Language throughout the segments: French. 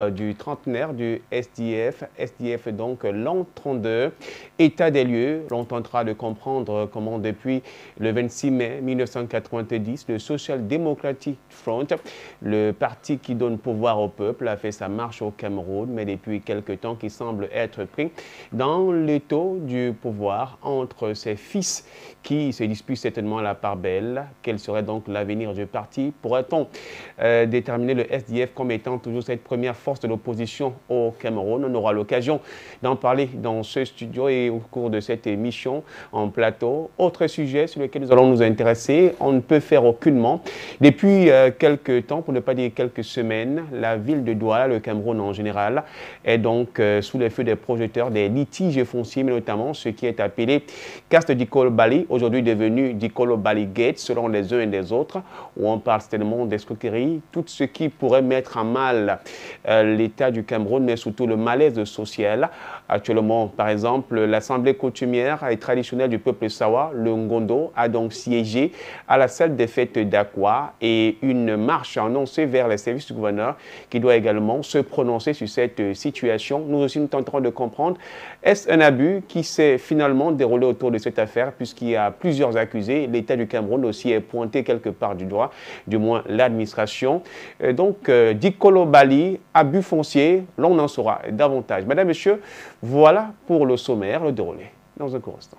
Du trentenaire du SDF. SDF donc l'an 32. État des lieux, l'on tentera de comprendre comment depuis le 26 mai 1990, le Social Democratic Front, le parti qui donne pouvoir au peuple, a fait sa marche au Cameroun, mais depuis quelque temps qui semble être pris dans l'étau du pouvoir entre ses fils qui se disputent certainement la part belle. Quel serait donc l'avenir du parti? Pourrait-on déterminer le SDF comme étant toujours cette première force de l'opposition au Cameroun? On aura l'occasion d'en parler dans ce studio et au cours de cette émission en plateau. Autre sujet sur lequel nous allons nous intéresser, on ne peut faire aucunement. Depuis quelques temps, pour ne pas dire quelques semaines, la ville de Douala, le Cameroun en général, est donc sous les feux des projecteurs des litiges fonciers, mais notamment ce qui est appelé caste Dikolo Bali, aujourd'hui devenu Dikolo Bali Gate, selon les uns et les autres, où on parle certainement d'escroquerie, tout ce qui pourrait mettre en mal l'État du Cameroun, mais surtout le malaise social. Actuellement, par exemple, l'Assemblée coutumière et traditionnelle du peuple Sawa, le Ngondo, a donc siégé à la salle des fêtes d'Akwa et une marche annoncée vers les services du gouverneur qui doit également se prononcer sur cette situation. Nous aussi, nous tenterons de comprendre, est-ce un abus qui s'est finalement déroulé autour de cette affaire, puisqu'il y a plusieurs accusés. L'État du Cameroun aussi est pointé quelque part du doigt, du moins l'administration. Donc, Dikolo Bali, abus foncier, l'on en saura davantage. Madame, Monsieur, voilà pour le sommaire, le déroulé. Dans un court instant.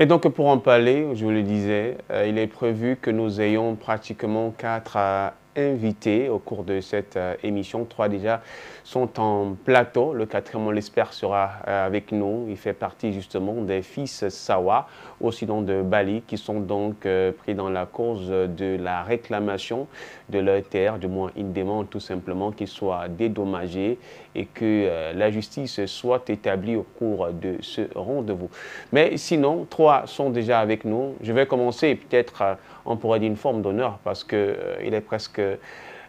Et donc pour en parler, je vous le disais, il est prévu que nous ayons pratiquement 4 invités au cours de cette émission. 3 déjà sont en plateau. Le 4e, on l'espère, sera avec nous. Il fait partie justement des fils Sawa, aussi donc de Bali, qui sont donc pris dans la cause de la réclamation de leur terre. Du moins, ils demandent tout simplement qu'ils soient dédommagés et que la justice soit établie au cours de ce rendez-vous. Mais sinon, 3 sont déjà avec nous. Je vais commencer, peut-être, on pourrait dire une forme d'honneur, parce qu'il est presque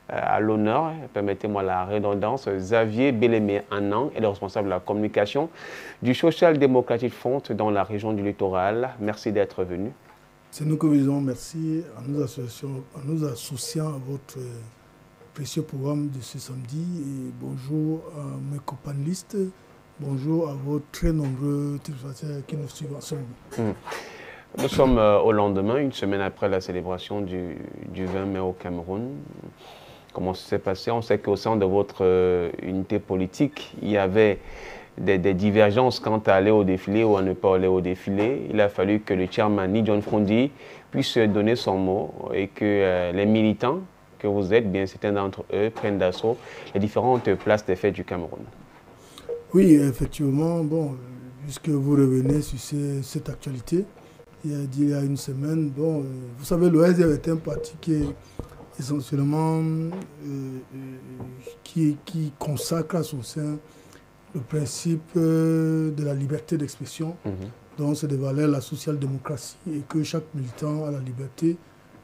à l'honneur, permettez-moi la redondance. Xavier Bélémé Annan est le responsable de la communication du Social Democratic Front dans la région du littoral. Merci d'être venu. C'est nous que vous disons merci en nous associant à votre précieux programme de ce samedi. Et bonjour à mes copanélistes, bonjour à vos très nombreux téléspectateurs qui nous suivent ensemble. Nous sommes au lendemain, une semaine après la célébration du 20 mai au Cameroun. Comment ça s'est passé? On sait qu'au sein de votre unité politique, il y avait des divergences quant à aller au défilé ou à ne pas aller au défilé. Il a fallu que le chairman Ni John Frondi puisse donner son mot et que les militants que vous êtes, bien certains d'entre eux, prennent d'assaut les différentes places des fêtes du Cameroun. Oui, effectivement, bon, puisque vous revenez sur cette actualité, il y a une semaine, bon, vous savez, le SDF est un parti qui est essentiellement qui consacre à son sein le principe de la liberté d'expression. Donc c'est des valeurs, la social-démocratie, et que chaque militant a la liberté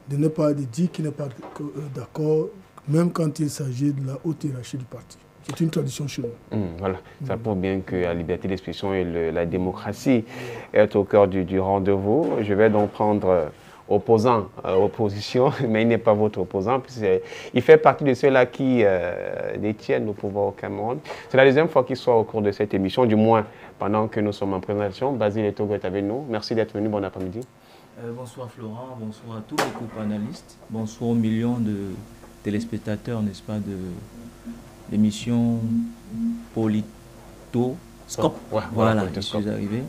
de ne pas dire qu'il n'est pas d'accord, même quand il s'agit de la haute hiérarchie du parti. C'est une tradition chez nous. Voilà, ça prouve bien que la liberté d'expression et la démocratie est au cœur du rendez-vous. Je vais donc prendre opposant, opposition, mais il n'est pas votre opposant, puisqu'il fait partie de ceux-là qui détiennent le pouvoir au Cameroun. C'est la deuxième fois qu'il soit au cours de cette émission, du moins pendant que nous sommes en présentation. Basile Etogo est avec nous. Merci d'être venu. Bon après-midi. Bonsoir Florent, bonsoir à tous les co-panélistes, bonsoir aux millions de téléspectateurs, n'est-ce pas, de l'émission Politoscope. Voilà, je suis arrivé.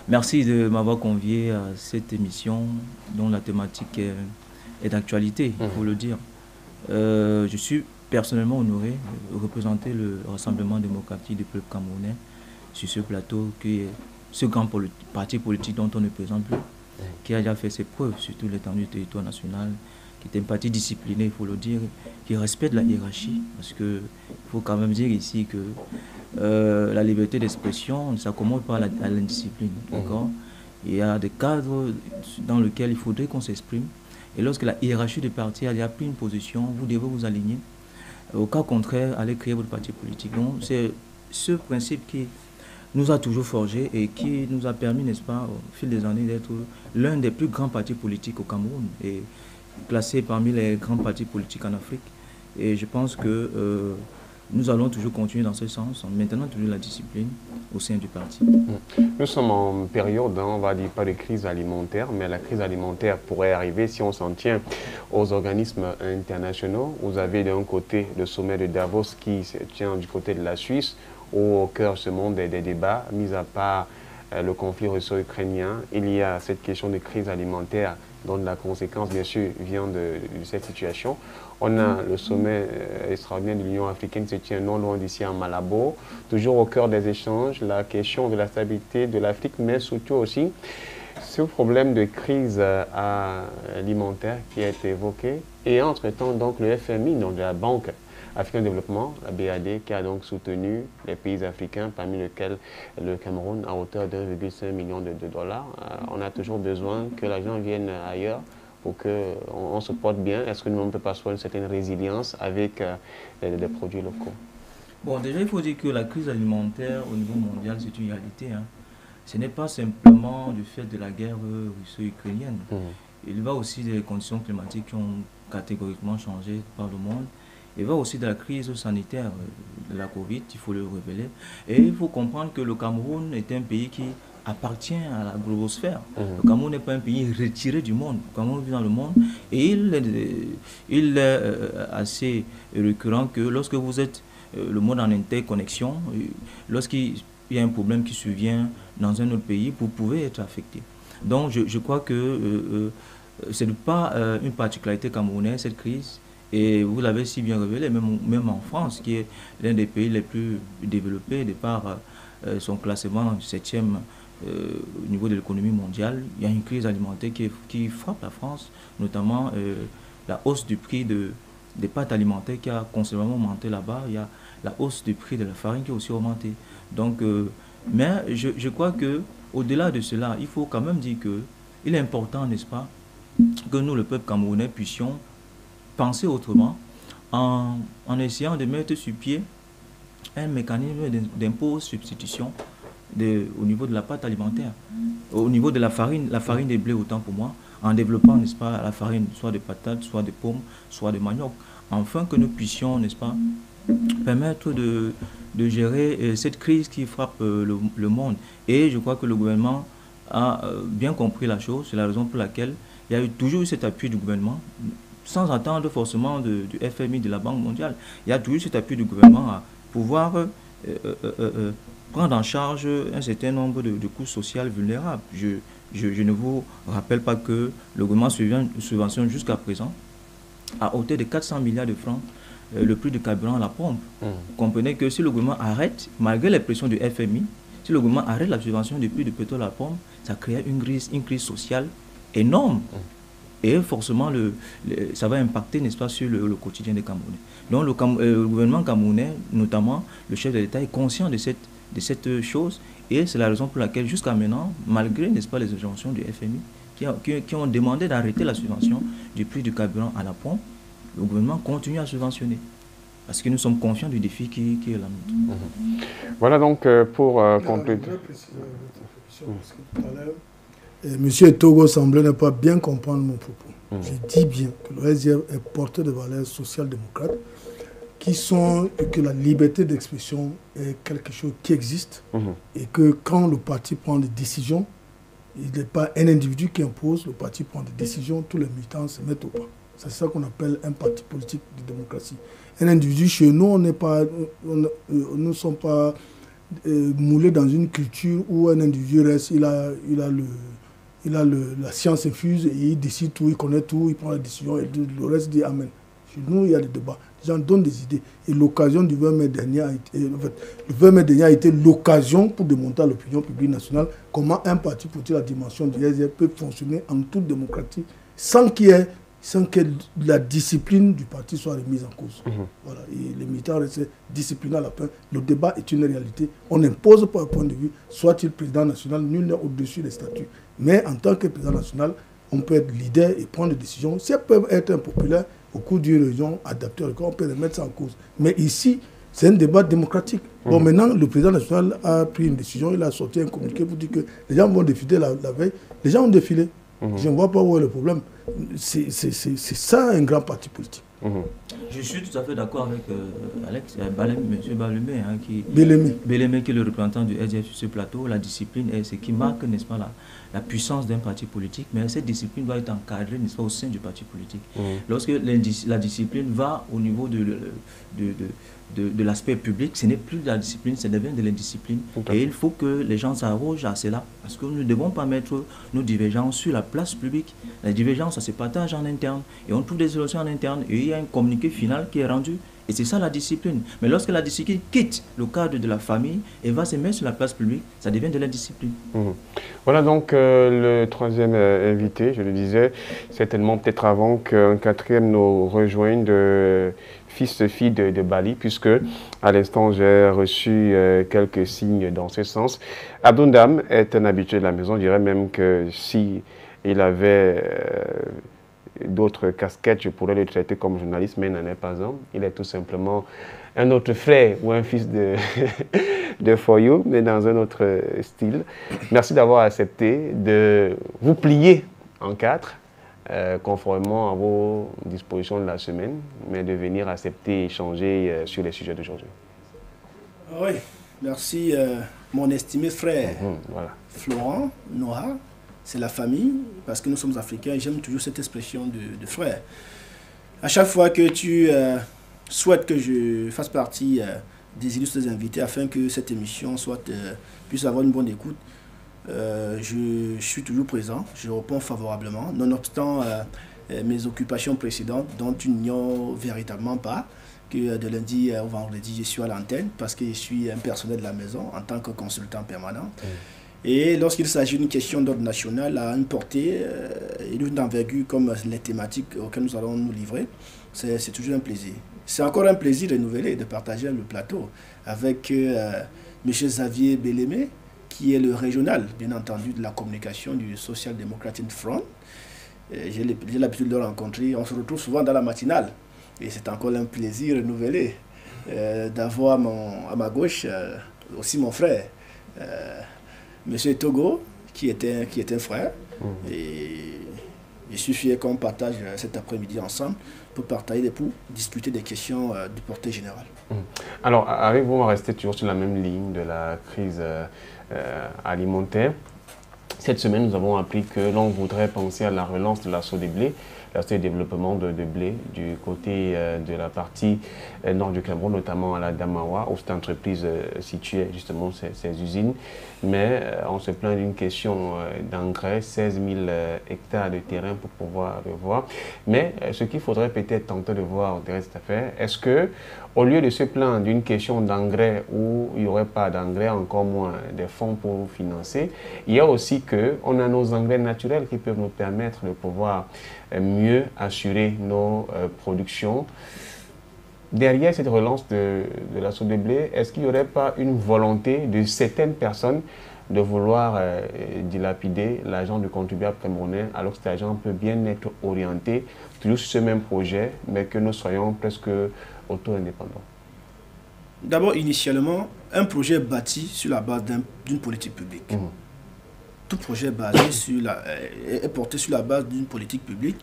Merci de m'avoir convié à cette émission dont la thématique est d'actualité, il faut le dire. Je suis personnellement honoré de représenter le Rassemblement démocratique du peuple camerounais sur ce plateau, qui est ce grand parti politique dont on ne présente plus, qui a déjà fait ses preuves sur toute l'étendue du territoire national, qui est un parti discipliné, il faut le dire, qui respecte la hiérarchie, parce qu'il faut quand même dire ici que la liberté d'expression ne s'accommode pas à l'indiscipline. D'accord ? Il y a des cadres dans lesquels il faudrait qu'on s'exprime. Et lorsque la hiérarchie du parti a déjà pris une position, vous devez vous aligner. Au cas contraire, allez créer votre parti politique. Donc, c'est ce principe qui nous a toujours forgé et qui nous a permis, n'est-ce pas, au fil des années, d'être l'un des plus grands partis politiques au Cameroun et classé parmi les grands partis politiques en Afrique. Et je pense que nous allons toujours continuer dans ce sens, en maintenant toujours la discipline au sein du parti. Nous sommes en période, on va dire pas de crise alimentaire, mais la crise alimentaire pourrait arriver si on s'en tient aux organismes internationaux. Vous avez d'un côté le sommet de Davos qui se tient du côté de la Suisse, où au cœur ce monde des débats, mis à part le conflit russo-ukrainien, il y a cette question de crise alimentaire dont la conséquence, bien sûr, vient de cette situation. On a le sommet extraordinaire de l'Union africaine qui se tient non loin d'ici à Malabo, toujours au cœur des échanges, la question de la stabilité de l'Afrique, mais surtout aussi ce problème de crise alimentaire qui a été évoqué. Et entre-temps, donc, le FMI, donc de la Banque africaine de développement, la BAD, qui a donc soutenu les pays africains, parmi lesquels le Cameroun, à hauteur de 1,5 million de dollars. On a toujours besoin que l'argent vienne ailleurs pour qu'on se porte bien. Est-ce que nous ne pouvons pas avoir une certaine résilience avec des produits locaux? Bon, déjà, il faut dire que la crise alimentaire au niveau mondial, c'est une réalité. Hein. Ce n'est pas simplement du fait de la guerre russo-ukrainienne. Il va aussi des conditions climatiques qui ont catégoriquement changé par le monde. Il va aussi de la crise sanitaire de la Covid, il faut le révéler. Et il faut comprendre que le Cameroun est un pays qui appartient à la globosphère. Le Cameroun n'est pas un pays retiré du monde. Le Cameroun vit dans le monde et il est assez récurrent que lorsque vous êtes le monde en interconnexion, lorsqu'il y a un problème qui survient dans un autre pays, vous pouvez être affecté. Donc je crois que ce n'est pas une particularité camerounaise, cette crise. Et vous l'avez si bien révélé, même en France, qui est l'un des pays les plus développés, de par son classement 7e au niveau de l'économie mondiale, il y a une crise alimentaire qui frappe la France, notamment la hausse du prix des pâtes alimentaires qui a considérablement augmenté là-bas. Il y a la hausse du prix de la farine qui a aussi augmenté. Donc, mais je crois qu'au-delà de cela, il faut quand même dire qu'il est important, n'est-ce pas, que nous, le peuple camerounais, puissions penser autrement en essayant de mettre sur pied un mécanisme d'impôt substitution au niveau de la pâte alimentaire, au niveau de la farine de blé autant pour moi, en développant, n'est-ce pas, la farine soit de patates, soit de pommes, soit de manioc, afin que nous puissions, n'est-ce pas, permettre de gérer cette crise qui frappe le monde. Et je crois que le gouvernement a bien compris la chose, c'est la raison pour laquelle il y a toujours eu cet appui du gouvernement, sans attendre forcément du FMI, de la Banque mondiale. Il y a toujours cet appui du gouvernement à pouvoir prendre en charge un certain nombre de coûts sociaux vulnérables. Je ne vous rappelle pas que le gouvernement subventionne jusqu'à présent à hauteur de 400 milliards de francs le prix du carburant à la pompe. Vous comprenez que si le gouvernement arrête, malgré les pressions du FMI, si le gouvernement arrête la subvention du prix du pétrole à la pompe, ça crée une crise sociale énorme. Et forcément, ça va impacter, n'est-ce pas, sur le quotidien des Camerounais. Donc le gouvernement camerounais, notamment le chef de l'État, est conscient de cette chose. Et c'est la raison pour laquelle, jusqu'à maintenant, malgré, n'est-ce pas, les injonctions du FMI, qui ont demandé d'arrêter la subvention du prix du carburant à la pompe, le gouvernement continue à subventionner. Parce que nous sommes conscients du défi qui est la nôtre. Voilà donc pour conclure. Monsieur Togo semblait ne pas bien comprendre mon propos. Je dis bien que le SDF est porteur de valeurs social-démocrates que la liberté d'expression est quelque chose qui existe et que quand le parti prend des décisions, il n'est pas un individu qui impose, le parti prend des décisions, tous les militants se mettent au pas. C'est ça qu'on appelle un parti politique de démocratie. Un individu, chez nous, nous ne sommes pas moulés dans une culture où un individu reste, il a la science infuse et il décide tout, il connaît tout, il prend la décision et le reste dit amen. Chez nous, il y a des débats. Les gens donnent des idées. Et l'occasion du 20 mai dernier a été l'occasion pour démontrer à l'opinion publique nationale comment un parti politique à la dimension du SDF peut fonctionner en toute démocratie sans qu'il y ait sans que la discipline du parti soit remise en cause. Voilà. Et les militants restent disciplinés à la fin. Le débat est une réalité. On n'impose pas un point de vue. Soit-il président national, nul n'est au-dessus des statuts. Mais en tant que président national, on peut être leader et prendre des décisions. Si elles peuvent être impopulaires, au cours d'une région adaptée, on peut remettre ça en cause. Mais ici, c'est un débat démocratique. Bon, maintenant, le président national a pris une décision, il a sorti un communiqué pour dire que les gens vont défiler la veille. Les gens ont défilé. Je ne vois pas où est le problème. C'est ça un grand parti politique. Je suis tout à fait d'accord avec Alex, M. Balemé, hein, Bélémé, qui est le représentant du SDF sur ce plateau. La discipline est ce qui marque, n'est-ce pas, la puissance d'un parti politique, mais cette discipline doit être encadrée, n'est-ce pas, au sein du parti politique. Lorsque la discipline va au niveau de l'aspect public, ce n'est plus de la discipline, ça devient de l'indiscipline. Et il faut que les gens s'arrogent à cela, parce que nous ne devons pas mettre nos divergences sur la place publique. La divergence, ça se partage en interne, et on trouve des solutions en interne, et il y a un communiqué final qui est rendu. Et c'est ça la discipline. Mais lorsque la discipline quitte le cadre de la famille et va se mettre sur la place publique, ça devient de l'indiscipline. Voilà donc le troisième invité, je le disais, certainement peut-être avant qu'un quatrième nous rejoigne de fils-fille de Bali, puisque à l'instant j'ai reçu quelques signes dans ce sens. Abdoundam est un habitué de la maison, je dirais même que si il avait d'autres casquettes, je pourrais le traiter comme journaliste, mais il n'en est pas un. Il est tout simplement un autre frère ou un fils de Foyou, mais dans un autre style. Merci d'avoir accepté de vous plier en quatre, conformément à vos dispositions de la semaine, mais de venir accepter et échanger sur les sujets d'aujourd'hui. Oui, merci mon estimé frère voilà. Florent, Noah. C'est la famille, parce que nous sommes africains, et j'aime toujours cette expression de frère. À chaque fois que tu souhaites que je fasse partie des illustres invités afin que cette émission puisse avoir une bonne écoute, je suis toujours présent, je réponds favorablement, nonobstant mes occupations précédentes, dont tu n'ignores véritablement pas que de lundi au vendredi, je suis à l'antenne, parce que je suis un personnel de la maison en tant que consultant permanent. Et lorsqu'il s'agit d'une question d'ordre national à une portée et d'une envergure comme les thématiques auxquelles nous allons nous livrer, c'est toujours un plaisir. C'est encore un plaisir renouvelé de partager le plateau avec M. Xavier Bélémé, qui est le régional, bien entendu, de la communication du Social Democratic Front. J'ai l'habitude de le rencontrer. On se retrouve souvent dans la matinale. Et c'est encore un plaisir renouvelé d'avoir à ma gauche aussi mon frère, Monsieur Togo, qui est un frère. Et je suis fier qu'on partage cet après-midi ensemble pour discuter des questions de portée générale. Alors, arrivons à rester toujours sur la même ligne de la crise alimentaire. Cette semaine, nous avons appris que l'on voudrait penser à la relance de la SODEBLÉ, la société de développement de blé, du côté de la partie nord du Cameroun, notamment à la Damawa, où cette entreprise situait justement ces usines. Mais on se plaint d'une question d'engrais, 16 000 hectares de terrain pour pouvoir le voir. Mais ce qu'il faudrait peut-être tenter de voir derrière cette affaire, est-ce que, au lieu de se plaindre d'une question d'engrais où il n'y aurait pas d'engrais, encore moins des fonds pour financer, il y a aussi qu'on a nos engrais naturels qui peuvent nous permettre de pouvoir mieux assurer nos productions. Derrière cette relance de la SODEBLÉ, est-ce qu'il n'y aurait pas une volonté de certaines personnes de vouloir dilapider l'argent du contribuable camerounais, alors que cet argent peut bien être orienté toujours sur ce même projet, mais que nous soyons presque auto-indépendants? D'abord, initialement, un projet est bâti sur la base d'une politique publique. Tout projet est porté sur la base d'une politique publique.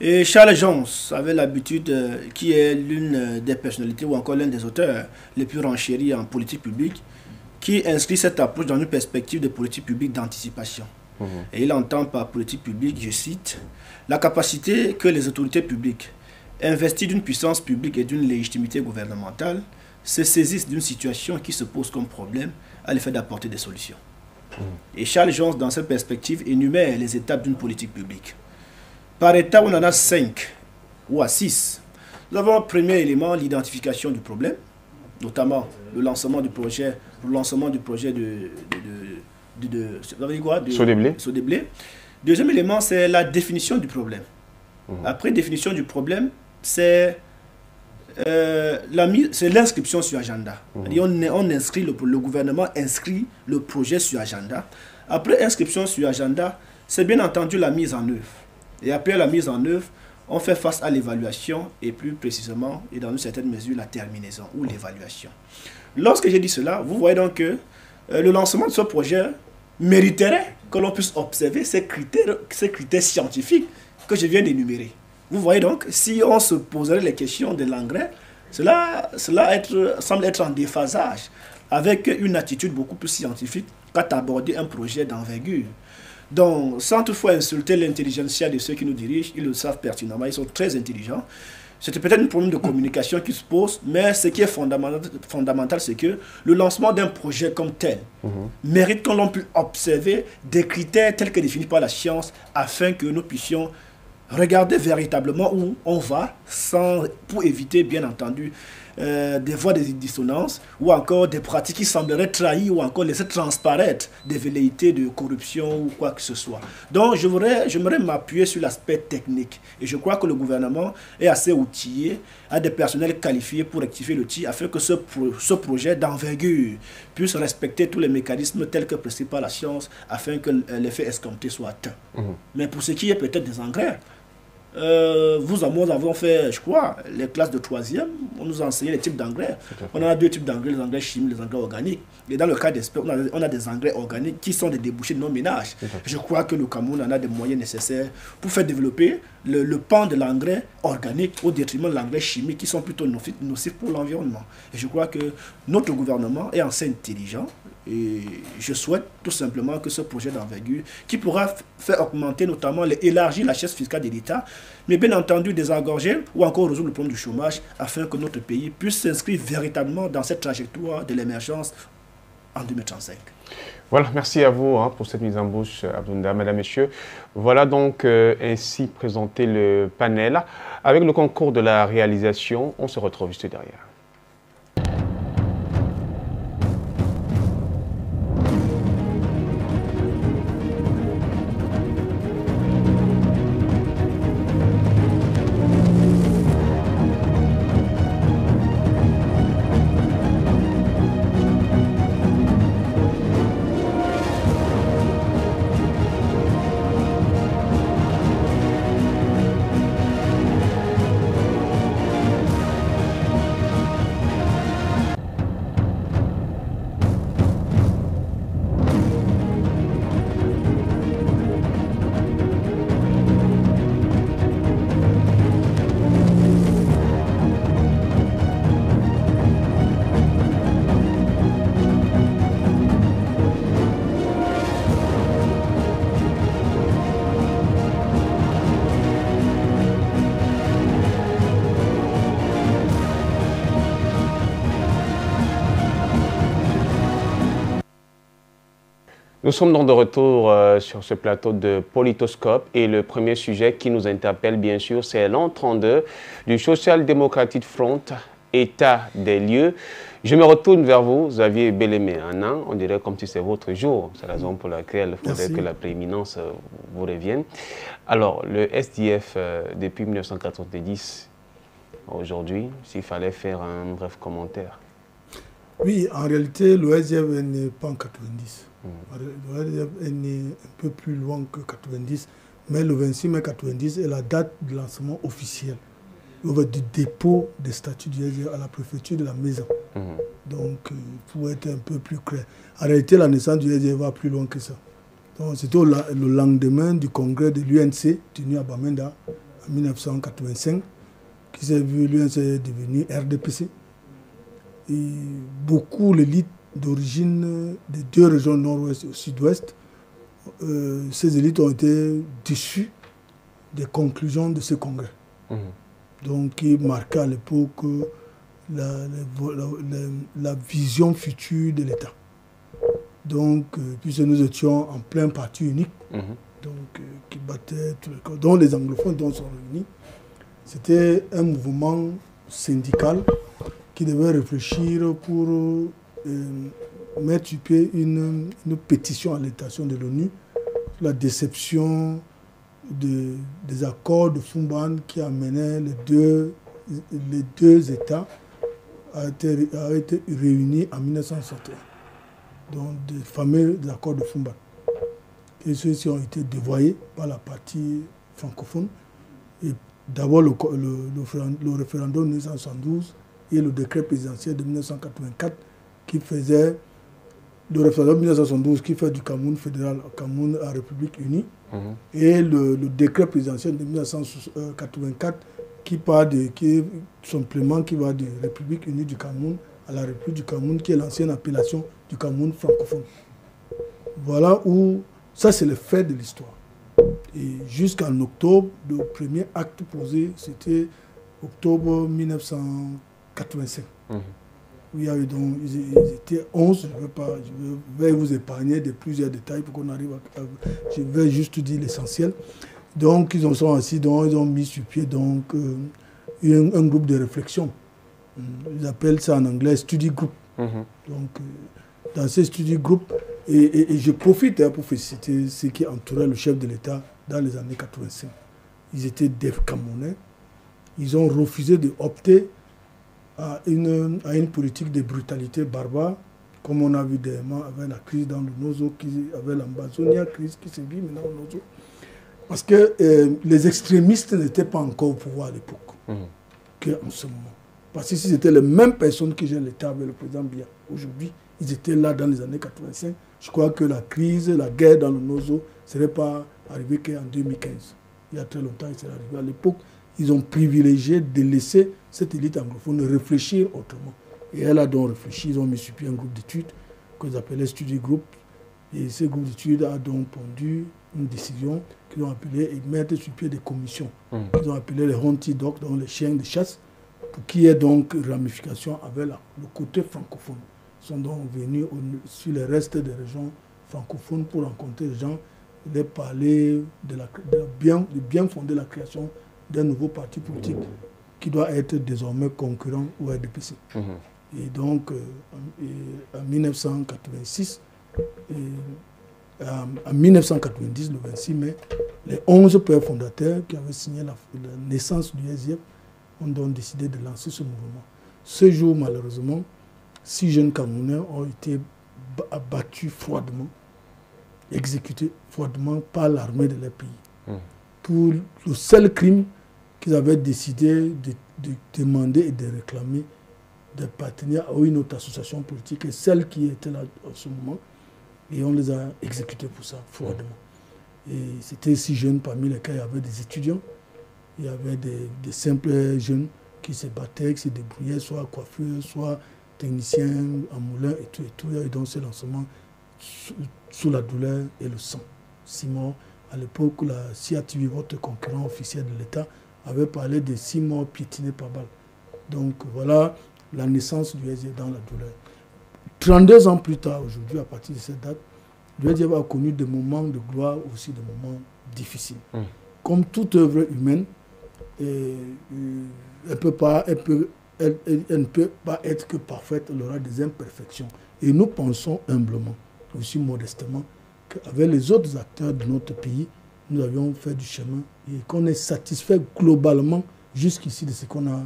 Et Charles Jones avait l'habitude, qui est l'une des personnalités ou encore l'un des auteurs les plus renchéris en politique publique, qui inscrit cette approche dans une perspective de politique publique d'anticipation. Et il entend par politique publique, je cite, la capacité que les autorités publiques, investies d'une puissance publique et d'une légitimité gouvernementale, se saisissent d'une situation qui se pose comme problème à l'effet d'apporter des solutions. Et Charles Jones, dans cette perspective, énumère les étapes d'une politique publique. Par étape, on en a 5 ou à 6. Nous avons un premier élément, l'identification du problème, notamment le lancement du projet de SODEBLÉ. Deuxième élément, c'est la définition du problème. Après définition du problème, c'est l'inscription sur agenda. On inscrit le gouvernement inscrit le projet sur agenda. Après inscription sur agenda, c'est bien entendu la mise en œuvre. Et après la mise en œuvre, on fait face à l'évaluation et plus précisément, et dans une certaine mesure, la terminaison ou l'évaluation. Lorsque j'ai dit cela, vous voyez donc que le lancement de ce projet mériterait que l'on puisse observer ces critères scientifiques que je viens d'énumérer. Vous voyez donc, si on se poserait les questions de l'engrais, cela semble être en déphasage avec une attitude beaucoup plus scientifique qu'à aborder un projet d'envergure. Donc, sans toutefois insulter l'intelligentsia de ceux qui nous dirigent, ils le savent pertinemment, ils sont très intelligents. C'était peut-être un problème de communication qui se pose, mais ce qui est fondamental, c'est que le lancement d'un projet comme tel mérite que l'on puisse observer des critères tels que définis par la science afin que nous puissions regarder véritablement où on va pour éviter, bien entendu, des voies de dissonance ou encore des pratiques qui sembleraient trahir ou encore laisser transparaître des velléités de corruption ou quoi que ce soit. Donc, j'aimerais m'appuyer sur l'aspect technique. Et je crois que le gouvernement est assez outillé, a des personnels qualifiés pour rectifier le tir afin que ce projet d'envergure puisse respecter tous les mécanismes tels que prescrits par la science afin que l'effet escompté soit atteint. Mais pour ce qui est peut-être des engrais, nous avons fait, je crois, les classes de 3e, on nous a enseigné les types d'engrais. On a 2 types d'engrais, les engrais chimiques, les engrais organiques. Et dans le cas d'espèces, on a des engrais organiques qui sont des débouchés de nos ménages. Je crois que le Cameroun en a des moyens nécessaires pour faire développer le pan de l'engrais organique au détriment de l'engrais chimique qui sont plutôt nocifs pour l'environnement. Et je crois que notre gouvernement est assez intelligent. Et je souhaite tout simplement que ce projet d'envergure, qui pourra faire augmenter notamment, élargir la chaise fiscale de l'État, mais bien entendu désengorger ou encore résoudre le problème du chômage, afin que notre pays puisse s'inscrire véritablement dans cette trajectoire de l'émergence en 2035. Voilà, merci à vous pour cette mise en bouche, Abdounda. Mesdames, Messieurs, voilà donc ainsi présenté le panel. Avec le concours de la réalisation, on se retrouve juste derrière. Nous sommes donc de retour sur ce plateau de Politoscope et le premier sujet qui nous interpelle bien sûr c'est l'an 32 du Social Democratic Front, état des lieux. Je me retourne vers vous, Xavier Bellemé. On dirait comme si c'est votre jour, c'est la raison pour laquelle il faudrait que la prééminence vous revienne. Alors le SDF depuis 1990, aujourd'hui, s'il fallait faire un bref commentaire. Oui, en réalité, le SDF n'est pas en 90. Le SDF est né un peu plus loin que 90, mais le 26 mai 90 est la date de lancement officiel du dépôt des statuts du SDF à la préfecture de la Maison. Donc, pour être un peu plus clair. En réalité, la naissance du SDF va plus loin que ça. C'était le lendemain du congrès de l'UNC, tenu à Bamenda, en 1985, qui s'est vu, l'UNC est devenu RDPC. Et beaucoup l'élite d'origine des 2 régions nord-ouest et sud-ouest, ces élites ont été déçues des conclusions de ce congrès. Donc, qui marquait à l'époque la vision future de l'État. Donc, puisque nous étions en plein parti unique, donc, qui battait tous les corps, dont les anglophones sont réunis, c'était un mouvement syndical qui devait réfléchir pour mettre sur pied une pétition à l'intention de l'ONU, la déception des accords de Fumban qui amenaient les deux États a été réunis en 1961. Donc des fameux accords de Fumban. Et ceux-ci ont été dévoyés par la partie francophone. Et d'abord le référendum de 1972 et le décret présidentiel de 1984 qui faisait le référendum de 1972 qui fait du Cameroun fédéral au Cameroun à République unie et le décret présidentiel de 1984 qui va de République unie du Cameroun à la République du Cameroun qui est l'ancienne appellation du Cameroun francophone. Voilà où ça c'est le fait de l'histoire. Et jusqu'en octobre, le premier acte posé c'était octobre 1985. Il y avait donc, ils étaient 11, je vais vous épargner de plusieurs détails pour qu'on arrive je vais juste dire l'essentiel. Donc ils sont assis, donc ils ont mis sur pied donc, un groupe de réflexion. Ils appellent ça en anglais study group. Donc dans ces study group, et je profite pour féliciter ceux qui entouraient le chef de l'État dans les années 85. Ils étaient des Camerounais. Ils ont refusé d'opter à une politique de brutalité barbare, comme on a vu dernièrement avec la crise dans le Nozo, avec l'Ambazonia, crise qui se vit maintenant au Nozo. Parce que les extrémistes n'étaient pas encore au pouvoir à l'époque, qu'en ce moment. Parce que si c'était les mêmes personnes qui gèrent l'État avec le président Biya, aujourd'hui, ils étaient là dans les années 85. Je crois que la crise, la guerre dans le Nozo ne serait pas arrivée qu'en 2015. Il y a très longtemps, il serait arrivé à l'époque. Ils ont privilégié de laisser cette élite anglophone réfléchir autrement. Et elle a donc réfléchi, ils ont mis sur pied un groupe d'études qu'ils appelaient Study Group. Et ce groupe d'études a donc pondu une décision qu'ils ont appelée et mettre sur pied des commissions. Ils ont appelé les Hunty Dogs, donc les chiens de chasse, pour qu'il y ait donc ramification avec le côté francophone. Ils sont donc venus sur les restes des régions francophones pour rencontrer les gens, les parler de bien fonder la création d'un nouveau parti politique qui doit être désormais concurrent au RDPC. Et donc, en 1986, en 1990, le 26 mai, les 11 pères fondateurs qui avaient signé la naissance du SDF ont donc décidé de lancer ce mouvement. Ce jour, malheureusement, 6 jeunes Camerounais ont été abattus froidement, exécutés froidement par l'armée de leur pays. Pour le seul crime qu'ils avaient décidé de demander et de réclamer d'appartenir à une autre association politique, et celle qui était là en ce moment, et on les a exécutés pour ça, froidement. Et c'était 6 jeunes, parmi lesquels il y avait des étudiants, il y avait des simples jeunes qui se battaient, qui se débrouillaient, soit coiffeurs, soit techniciens en moulin et tout. Et donc ce lancement sous la douleur et le sang. 6 morts. À l'époque, la CIATV, votre concurrent officiel de l'État, avait parlé de 6 morts piétinés par balle. Donc voilà la naissance du SDF dans la douleur. 32 ans plus tard, aujourd'hui, à partir de cette date, le SDF a connu des moments de gloire, aussi des moments difficiles. Comme toute œuvre humaine, elle ne peut pas être que parfaite, elle aura des imperfections. Et nous pensons humblement, aussi modestement, qu'avec les autres acteurs de notre pays, nous avions fait du chemin et qu'on est satisfait globalement jusqu'ici de ce qu'on a,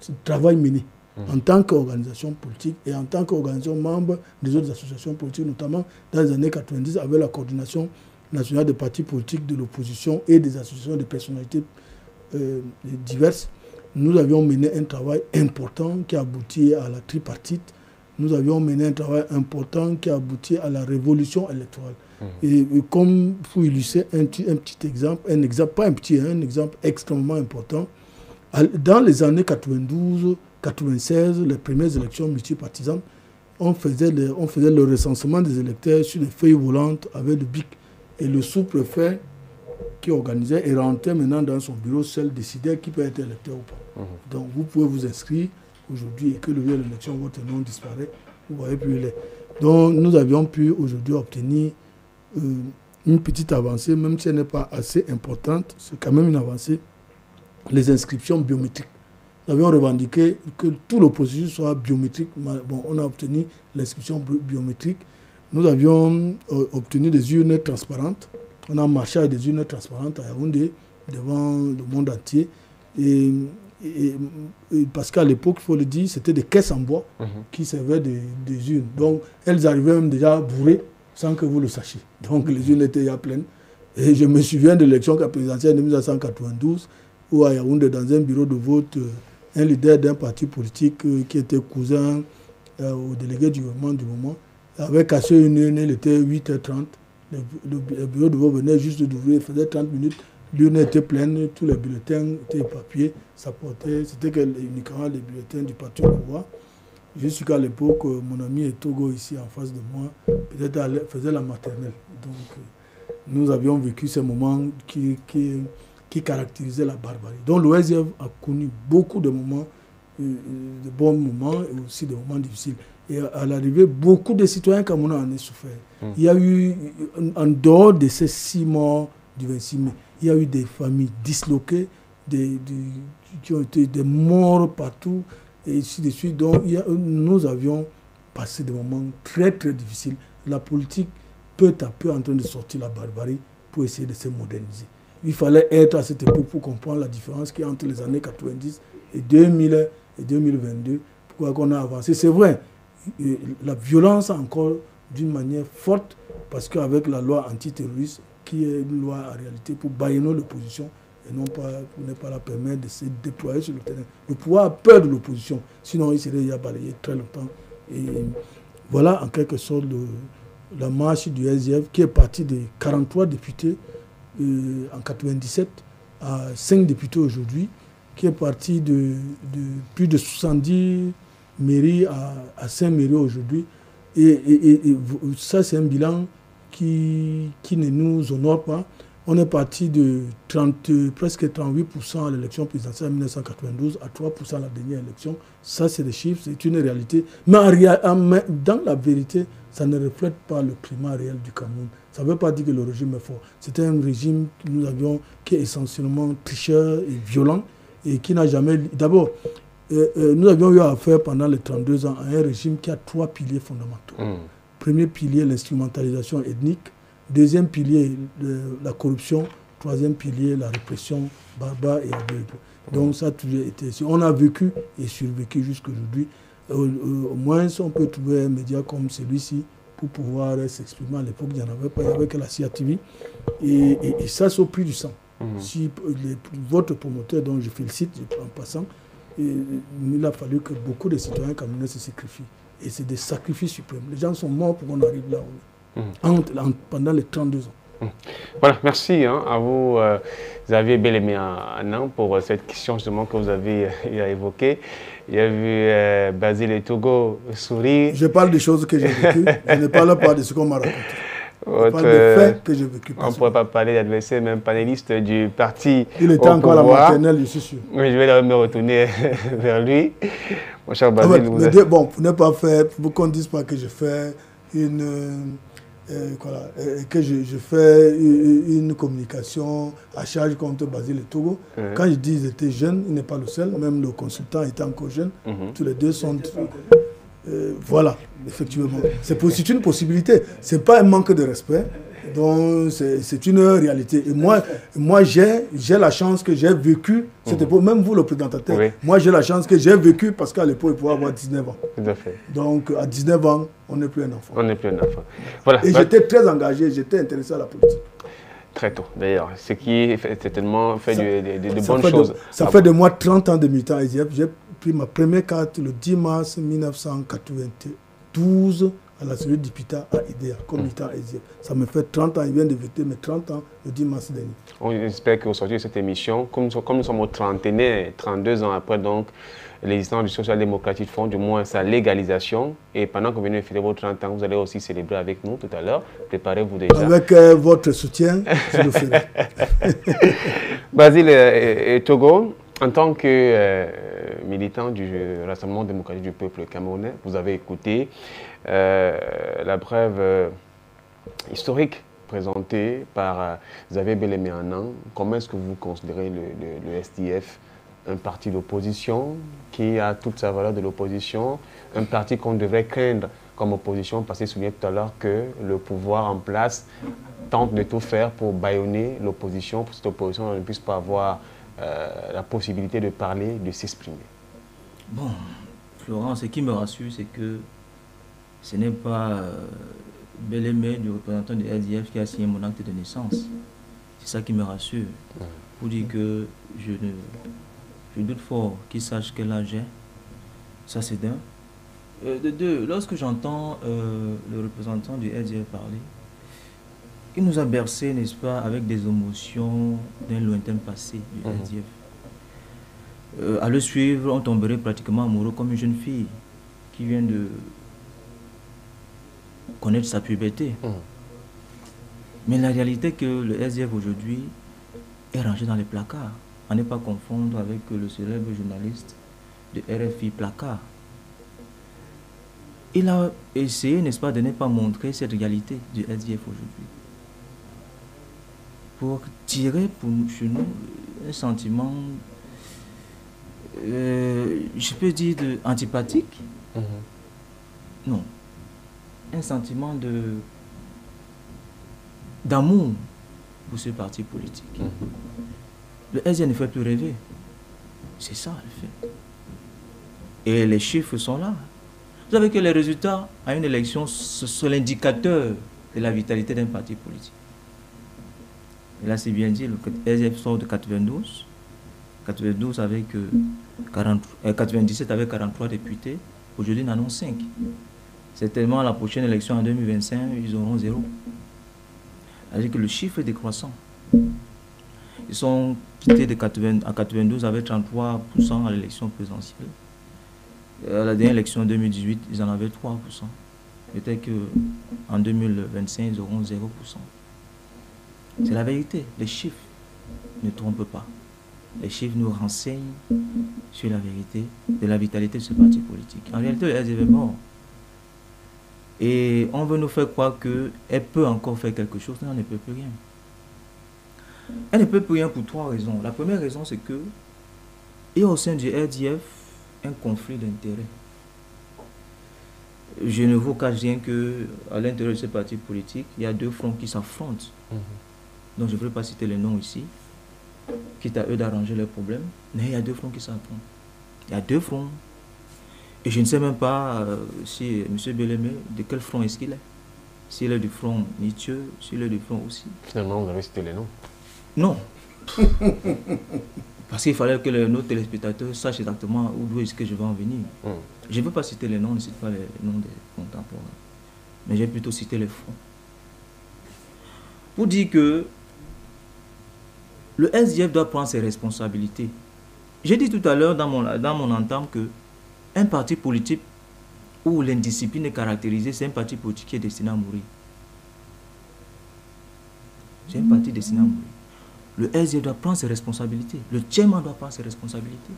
ce travail mené en tant qu'organisation politique et en tant qu'organisation membre des autres associations politiques, notamment dans les années 90 avec la coordination nationale des partis politiques de l'opposition et des associations de personnalités diverses. Nous avions mené un travail important qui a abouti à la tripartite. Nous avions mené un travail important qui a abouti à la révolution électorale. Et comme pour illustrer un petit exemple, un exemple extrêmement important, dans les années 92-96, les premières élections multipartisanes, on faisait le recensement des électeurs sur des feuilles volantes avec le BIC. Et le sous-préfet qui organisait et rentrait maintenant dans son bureau seul, décidait qui peut être électeur ou pas. Donc vous pouvez vous inscrire aujourd'hui et que le jour de l'élection, votre nom disparaît, vous voyez plus les. Donc nous avions pu aujourd'hui obtenir une petite avancée, même si elle n'est pas assez importante, c'est quand même une avancée, les inscriptions biométriques. Nous avions revendiqué que tout le processus soit biométrique. Bon, on a obtenu l'inscription biométrique. Nous avions obtenu des urnes transparentes On a marché avec des urnes transparentes à Yaoundé, devant le monde entier. Et parce qu'à l'époque, il faut le dire, c'était des caisses en bois qui servaient des urnes. Donc, elles arrivaient même déjà bourrées sans que vous le sachiez. Donc, les urnes étaient déjà pleines. Et je me souviens de l'élection présidentielle de 1992, où à Yaoundé, dans un bureau de vote, un leader d'un parti politique qui était cousin au délégué du gouvernement du moment avait cassé une urne, il était 8h30. Le bureau de vote venait juste d'ouvrir, il faisait 30 minutes. L'urne était pleine, tous les bulletins étaient papiers, ça portait, c'était uniquement les bulletins du parti au pouvoir. Jusqu'à l'époque, mon ami Togo ici en face de moi, peut-être faisait la maternelle. Donc, nous avions vécu ces moments qui caractérisaient la barbarie. Donc, l'OSF a connu beaucoup de moments, de bons moments et aussi de moments difficiles. Et à l'arrivée, beaucoup de citoyens camerounais en ont souffert. Il y a eu, en dehors de ces 6 morts du 26 mai, il y a eu des familles disloquées, qui ont été des morts partout, et ainsi de suite. Donc, nous avions passé des moments très, très difficiles. La politique, peu à peu, en train de sortir la barbarie pour essayer de se moderniser. Il fallait être à cette époque pour comprendre la différence qu'il y a entre les années 90 et 2000 et 2022. Pourquoi qu'on a avancé? C'est vrai, la violence encore d'une manière forte, parce qu'avec la loi antiterroriste, qui est une loi en réalité pour bâillonner l'opposition et non pas pour ne pas la permettre de se déployer sur le terrain. Le pouvoir a peur de l'opposition, sinon il serait déjà balayé très longtemps. Et voilà en quelque sorte la marche du SDF qui est partie de 43 députés en 97 à 5 députés aujourd'hui, qui est partie de plus de 70 mairies à 5 mairies aujourd'hui. Et ça, c'est un bilan qui ne nous honore pas. On est parti de presque 38% à l'élection présidentielle en 1992 à 3% à la dernière élection. Ça, c'est des chiffres, c'est une réalité. Mais dans la vérité, ça ne reflète pas le climat réel du Cameroun. Ça ne veut pas dire que le régime est fort. C'était un régime que nous avions qui est essentiellement tricheur et violent et qui n'a jamais... D'abord, nous avions eu affaire pendant les 32 ans à un régime qui a 3 piliers fondamentaux. Premier pilier, l'instrumentalisation ethnique. Deuxième pilier, la corruption. Troisième pilier, la répression barbare et aveugle. Donc ça a toujours été... On a vécu et survécu jusqu'à aujourd'hui. Au moins, on peut trouver un média comme celui-ci pour pouvoir s'exprimer. À l'époque, il n'y en avait pas, il n'y avait que la CIA-TV. Et ça, c'est au prix du sang. Si votre promoteur, dont je félicite, en passant, il a fallu que beaucoup de citoyens camerounais se sacrifient. Et c'est des sacrifices suprêmes. Les gens sont morts pour qu'on arrive là où pendant les 32 ans. Voilà, merci à vous, Xavier Bellemé-Anan, pour cette question justement que vous avez évoquée. Il y a vu Basile Togo sourire. Je parle des choses que j'ai vécues, je ne parle pas de ce qu'on m'a raconté. Je parle des faits que j'ai vécus. On ne pourrait pas parler d'adversaire, même panéliste du parti. Il était encore à la maternelle, je suis sûr. Oui, je vais me retourner vers lui. Mon cher Basile, bon, pour ne pas faire, pour qu'on ne dise pas que je fais que je fais une communication à charge contre Basile Togo. Quand je dis qu'ils étaient jeunes, il n'est pas le seul, même le consultant était encore jeune. Tous les deux sont... voilà, effectivement. C'est une possibilité. Ce n'est pas un manque de respect. Donc, c'est une réalité. Et moi j'ai la chance que j'ai vécu cette époque. Même vous, le présentateur, moi, j'ai la chance que j'ai vécu parce qu'à l'époque, il pouvait avoir 19 ans. Tout à fait. Donc, à 19 ans, on n'est plus un enfant. On n'est plus un enfant. Voilà. Et j'étais très engagé, j'étais intéressé à la politique. Très tôt, d'ailleurs. Ce qui certainement fait de bonnes choses. Ça fait de moi 30 ans de militant SDF. J'ai pris ma première carte le 10 mars 1992 à la cellule d'Ipita à IDEA, comme militant SDF. Ça me fait 30 ans, il vient de fêter mes 30 ans le 10 mars dernier. On espère qu'aujourd'hui, cette émission, comme nous sommes au trentenaire, 32 ans après donc l'existence du Social Democratic Front, du moins sa légalisation, et pendant que vous venez de fêter vos 30 ans, vous allez aussi célébrer avec nous tout à l'heure. Préparez-vous déjà. Avec votre soutien, je le ferai. Basile et Togo, en tant que militant du Rassemblement démocratique du peuple camerounais, vous avez écouté la brève historique présentée par Xavier Bellemé-Anan. Comment est-ce que vous considérez le SDF, un parti d'opposition qui a toute sa valeur de l'opposition, un parti qu'on devrait craindre comme opposition, parce qu'il soulignait tout à l'heure que le pouvoir en place tente de tout faire pour bâillonner l'opposition, pour que cette opposition ne puisse pas avoir la possibilité de parler, de s'exprimer. Bon, Florent, ce qui me rassure, c'est que ce n'est pas Bellemé, du représentant de RDF, qui a signé mon acte de naissance. C'est ça qui me rassure. Pour dire que je doute fort qu'il sache quel âge j'ai. Ça, c'est d'un. De deux, lorsque j'entends le représentant du RDF parler, il nous a bercé, n'est-ce pas, avec des émotions d'un lointain passé du RDF. À le suivre, on tomberait pratiquement amoureux comme une jeune fille qui vient de connaître sa puberté. Mais la réalité est que le RDF aujourd'hui est rangé dans les placards. À ne pas confondre avec le célèbre journaliste de RFI Placard. Il a essayé, n'est-ce pas, de ne pas montrer cette réalité du RDF aujourd'hui. Pour tirer chez nous un sentiment, je peux dire, antipathique. Non. Un sentiment d'amour pour ce parti politique. Le RDF ne fait plus rêver. C'est ça, le fait. Et les chiffres sont là. Vous savez que les résultats à une élection, c'est l'indicateur de la vitalité d'un parti politique. Et là, c'est bien dit, le RDF sort de 92. 92 avec 97 avec 43 députés. Aujourd'hui, ils en ont 5. Certainement, à la prochaine élection en 2025, ils auront 0. C'est-à-dire que le chiffre est décroissant. Ils sont quittés à 92 avec 33% à l'élection présidentielle. À la dernière élection en 2018, ils en avaient 3%. Peut-être qu'en 2025, ils auront 0%. C'est la vérité. Les chiffres ne trompent pas. Les chiffres nous renseignent sur la vérité de la vitalité de ce parti politique. En réalité, elle est mort. Et on veut nous faire croire qu'elle peut encore faire quelque chose. Non, elle ne peut plus rien. Elle ne peut plus rien pour 3 raisons. La première raison, c'est que il y a au sein du RDF un conflit d'intérêts. Je ne vous cache rien qu'à l'intérieur de ce parti politique, il y a 2 fronts qui s'affrontent. Donc je ne veux pas citer les noms ici, quitte à eux d'arranger leurs problèmes, mais il y a 2 fronts qui s'affrontent. Il y a 2 fronts. Et je ne sais même pas si M. Bellemé, de quel front est-ce qu'il est. S'il est du front Nietzsche, s'il est du front aussi. Finalement, vous avez cité les noms. Non. Parce qu'il fallait que nos téléspectateurs sachent exactement d'où est-ce que je vais en venir. Je ne veux pas citer les noms, ne cite pas les noms des contemporains. Mais j'ai plutôt cité les fronts. Pour dire que le SDF doit prendre ses responsabilités. J'ai dit tout à l'heure dans mon entame que un parti politique où l'indiscipline est caractérisée, c'est un parti politique qui est destiné à mourir. C'est un parti destiné à mourir. Le SDF doit prendre ses responsabilités. Le chairman doit prendre ses responsabilités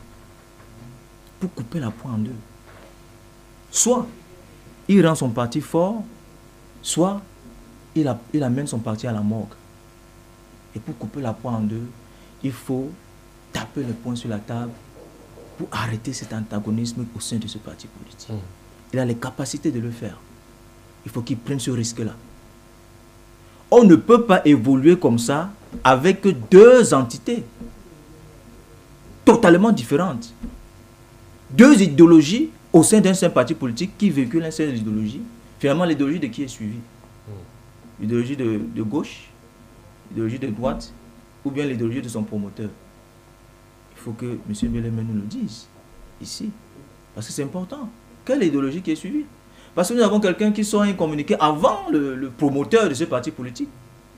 pour couper la poire en 2. Soit il rend son parti fort, soit il amène son parti à la morgue. Et pour couper la poire en 2, il faut taper les poings sur la table pour arrêter cet antagonisme au sein de ce parti politique. Il a les capacités de le faire. Il faut qu'il prenne ce risque-là. On ne peut pas évoluer comme ça avec 2 entités totalement différentes. 2 idéologies au sein d'un seul parti politique qui véhiculent une seule idéologie. Finalement, l'idéologie de qui est suivie? L'idéologie de gauche, l'idéologie de droite, ou bien l'idéologie de son promoteur. Il faut que M. Bellemé nous le dise ici. Parce que c'est important. Quelle idéologie qui est suivie? Parce que nous avons quelqu'un qui sort un communiqué avant le promoteur de ce parti politique,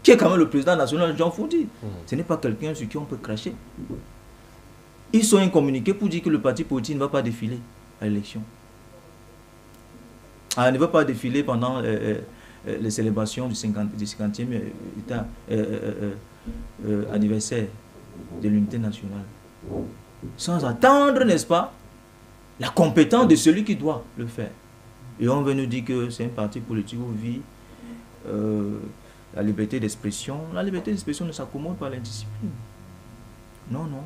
qui est quand même le président national Jean Foudy. Ce n'est pas quelqu'un sur qui on peut cracher. Ils sont un communiqué pour dire que le parti politique ne va pas défiler à l'élection. Ne va pas défiler pendant les célébrations du 50e anniversaire de l'unité nationale. Sans attendre, n'est-ce pas, la compétence de celui qui doit le faire. Et on veut nous dire que c'est un parti politique où vit la liberté d'expression. La liberté d'expression ne s'accommode pas à l'indiscipline. Non, non.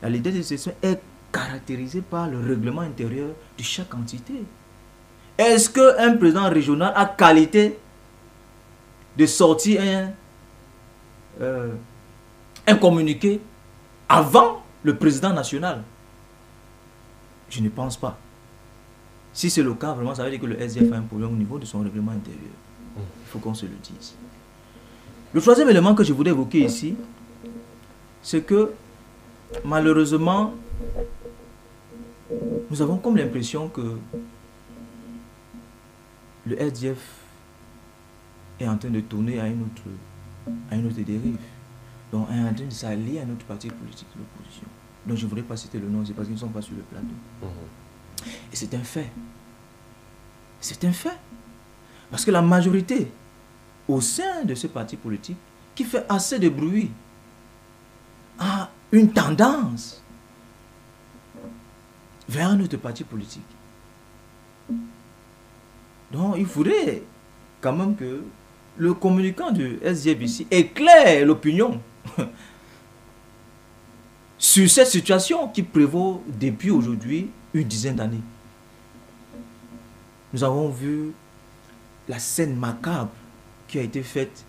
La liberté d'expression est caractérisée par le règlement intérieur de chaque entité. Est-ce qu'un président régional a qualité de sortir un communiqué avant le président national? Je ne pense pas. Si c'est le cas, vraiment, ça veut dire que le SDF a un problème au niveau de son règlement intérieur. Il faut qu'on se le dise. Le troisième élément que je voudrais évoquer ici, c'est que malheureusement, nous avons comme l'impression que le SDF est en train de tourner à une autre dérive. Donc, est en train de s'allier à notre parti politique de l'opposition. Donc, je ne voudrais pas citer le nom, c'est parce qu'ils ne sont pas sur le plateau. Et c'est un fait. C'est un fait. Parce que la majorité, au sein de ce parti politique, qui fait assez de bruit, a une tendance vers notre parti politique. Donc, il faudrait quand même que le communicant du SDF ici éclaire l'opinion sur cette situation qui prévaut depuis aujourd'hui une dizaine d'années. Nous avons vu la scène macabre qui a été faite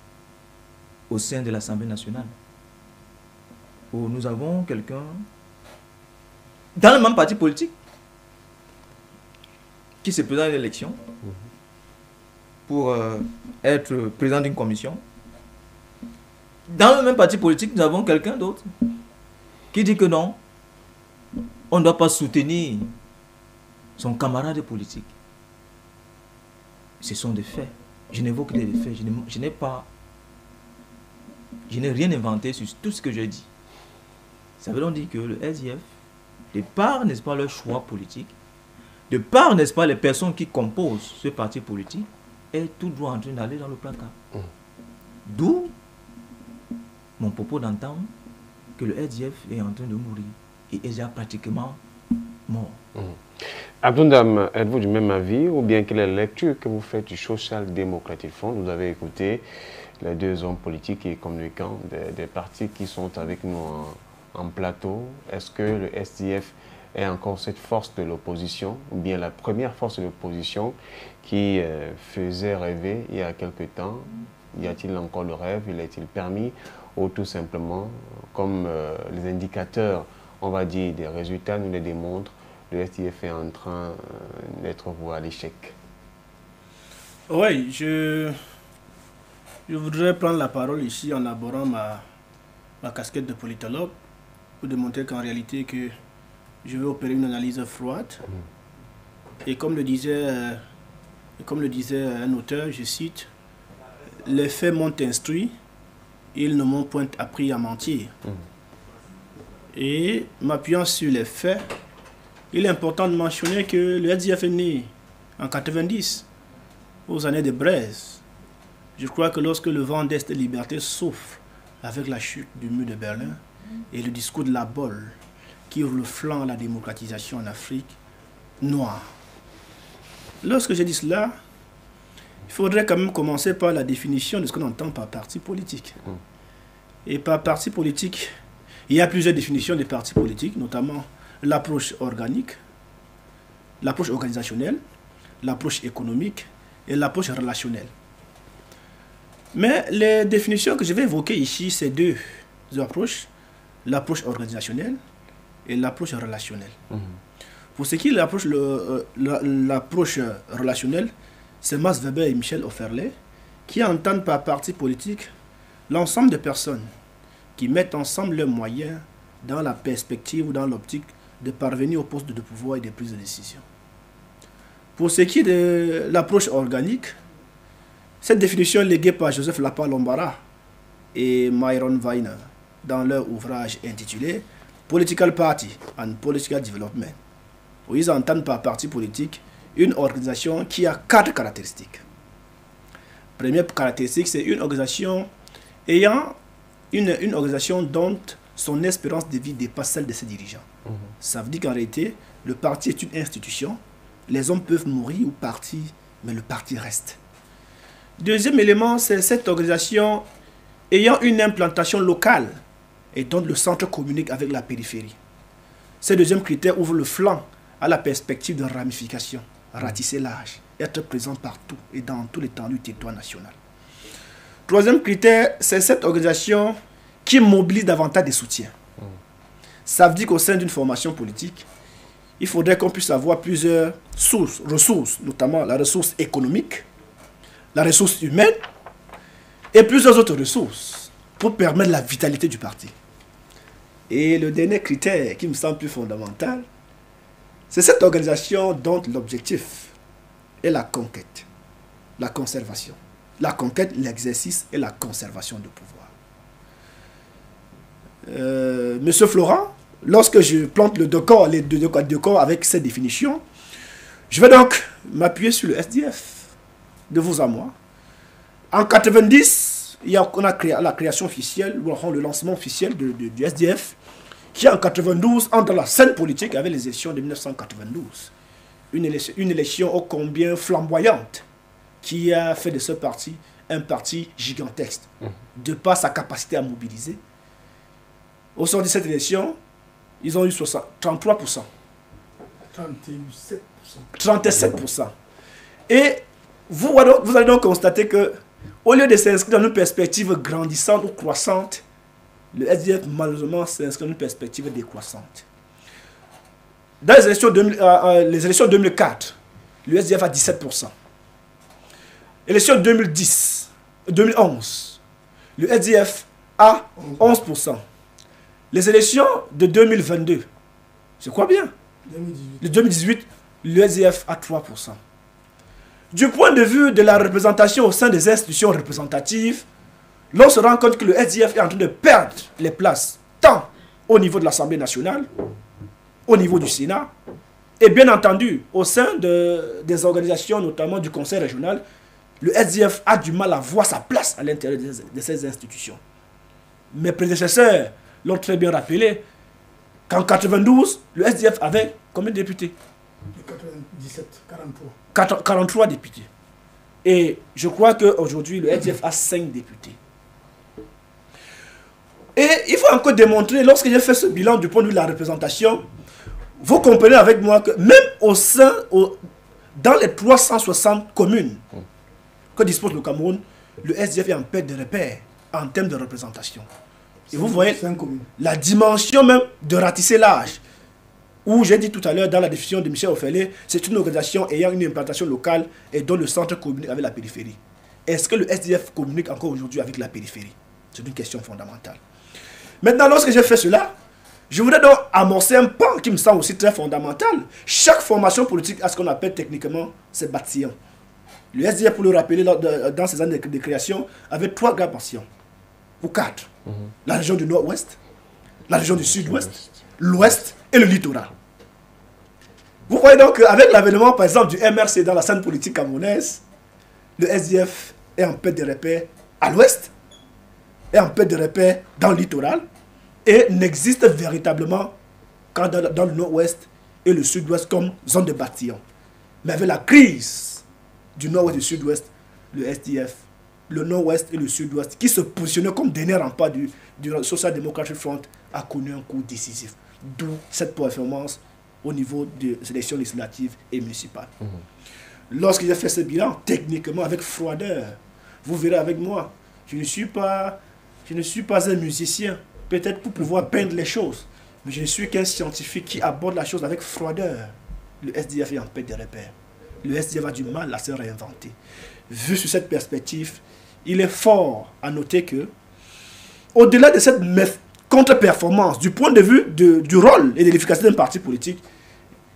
au sein de l'Assemblée nationale, où nous avons quelqu'un dans le même parti politique qui se présente à l'élection pour être président d'une commission. Dans le même parti politique, nous avons quelqu'un d'autre qui dit que non, on ne doit pas soutenir son camarade politique. Ce sont des faits. Je n'évoque que des faits. Je n'ai rien inventé sur tout ce que j'ai dit. Ça veut donc dire que le SDF, de par, n'est-ce pas, leur choix politique, de par, n'est-ce pas, les personnes qui composent ce parti politique, est tout droit en train d'aller dans le placard. D'où mon propos d'entendre que le SDF est en train de mourir et est déjà pratiquement mort. Abdoundam, êtes-vous du même avis ou bien quelle est la lecture que vous faites du Social Democratic Front? Vous avez écouté les deux hommes politiques et communicants des partis qui sont avec nous en plateau. Est-ce que le SDF est encore cette force de l'opposition ou bien la première force de l'opposition qui faisait rêver il y a quelque temps? Y a-t-il encore le rêve? Il a-t-il permis? Ou tout simplement, comme les indicateurs, on va dire, des résultats nous les démontrent, le SDF est en train d'être voué à l'échec? Oui, je voudrais prendre la parole ici en abordant ma casquette de politologue pour démontrer qu'en réalité que je vais opérer une analyse froide. Et comme le disait un auteur, je cite, « Les faits m'ont instruit, ils ne m'ont point appris à mentir. » Et m'appuyant sur les faits, il est important de mentionner que le SDF est né en 90, aux années de Braise. Je crois que lorsque le vent d'Est de liberté souffle avec la chute du mur de Berlin et le discours de la Bolle qui ouvre le flanc à la démocratisation en Afrique noire. Lorsque je dis cela, il faudrait quand même commencer par la définition de ce qu'on entend par parti politique. Et par parti politique, il y a plusieurs définitions des partis politiques, notamment l'approche organique, l'approche organisationnelle, l'approche économique et l'approche relationnelle. Mais les définitions que je vais évoquer ici, c'est deux approches, l'approche organisationnelle et l'approche relationnelle. Pour ce qui est de l'approche relationnelle, c'est Max Weber et Michel Offerley qui entendent par parti politique l'ensemble des personnes qui mettent ensemble leurs moyens dans la perspective ou dans l'optique de parvenir au poste de pouvoir et de prise de décision. Pour ce qui est de l'approche organique, cette définition est léguée par Joseph Lapa-Lombara et Myron Weiner dans leur ouvrage intitulé Political Party and Political Development, où ils entendent par parti politique une organisation qui a 4 caractéristiques. Première caractéristique, c'est une organisation ayant une organisation dont son espérance de vie dépasse celle de ses dirigeants. Ça veut dire qu'en réalité, le parti est une institution. Les hommes peuvent mourir ou partir, mais le parti reste. Deuxième élément, c'est cette organisation ayant une implantation locale et dont le centre communique avec la périphérie. Ce deuxième critère ouvre le flanc à la perspective de ramification, ratisser large être présent partout et dans tous les temps du territoire national. Troisième critère, c'est cette organisation qui mobilise davantage des soutiens. Ça veut dire qu'au sein d'une formation politique, il faudrait qu'on puisse avoir plusieurs ressources, notamment la ressource économique, la ressource humaine et plusieurs autres ressources pour permettre la vitalité du parti. Et le dernier critère qui me semble plus fondamental, c'est cette organisation dont l'objectif est la conquête, la conservation. La conquête, l'exercice et la conservation du pouvoir. Monsieur Florent, lorsque je plante le décor, les deux décors avec cette définition, je vais donc m'appuyer sur le SDF, de vous à moi. En 90, on a créé la création officielle, ou le lancement officiel du SDF, qui en 92 entre dans la scène politique avec les élections de 1992. Une élection ô combien flamboyante, qui a fait de ce parti un parti gigantesque, de par sa capacité à mobiliser. Au sort de cette élection, ils ont eu 33%. 37%. Et vous allez donc constater que, au lieu de s'inscrire dans une perspective grandissante ou croissante, le SDF malheureusement s'inscrit dans une perspective décroissante. Dans les élections 2004, le SDF a 17%. Élection 2011, le SDF a 11%. Les élections de 2022, je crois bien, le 2018, le SDF a 3%. Du point de vue de la représentation au sein des institutions représentatives, l'on se rend compte que le SDF est en train de perdre les places, tant au niveau de l'Assemblée nationale, au niveau du Sénat, et bien entendu, au sein des organisations, notamment du Conseil régional, le SDF a du mal à voir sa place à l'intérieur de ces institutions. Mes prédécesseurs l'ont très bien rappelé qu'en 92, le SDF avait combien de députés? 97, 43 députés. Et je crois qu'aujourd'hui, le SDF a 5 députés. Et il faut encore démontrer, lorsque j'ai fait ce bilan du point de vue de la représentation, vous comprenez avec moi que même dans les 360 communes que dispose le Cameroun, le SDF est en perte de repère en termes de représentation. Et vous voyez la dimension même de ratisser l'âge, où j'ai dit tout à l'heure dans la définition de Michel Offelé, c'est une organisation ayant une implantation locale et dont le centre communique avec la périphérie. Est-ce que le SDF communique encore aujourd'hui avec la périphérie? C'est une question fondamentale. Maintenant, lorsque j'ai fait cela, je voudrais donc amorcer un pan qui me semble aussi très fondamental. Chaque formation politique a ce qu'on appelle techniquement ses bâtillons. Le SDF, pour le rappeler, dans ses années de création, avait 3 grands bâtillons, ou 4. La région du Nord-Ouest, la région du Sud-Ouest, l'Ouest et le littoral. Vous voyez donc qu'avec l'avènement, par exemple, du MRC dans la scène politique camerounaise, le SDF est en perte de repère à l'Ouest, est en perte de repère dans le littoral, et n'existe véritablement qu'en dans le Nord-Ouest et le Sud-Ouest comme zone de bâtillon. Mais avec la crise du Nord-Ouest et du Sud-Ouest, le SDF, le Nord-Ouest et le Sud-Ouest, qui se positionnaient comme dernier rempart du Social Democratic Front, a connu un coup décisif. D'où cette performance au niveau des élections législatives et municipales. Lorsque j'ai fait ce bilan, techniquement, avec froideur, vous verrez avec moi, je ne suis pas un musicien, peut-être pour pouvoir peindre les choses, mais je ne suis qu'un scientifique qui aborde la chose avec froideur. Le SDF est en perte de repère. Le SDF a du mal à se réinventer. Vu sur cette perspective, il est fort à noter que, au-delà de cette contre-performance, du point de vue du rôle et de l'efficacité d'un parti politique,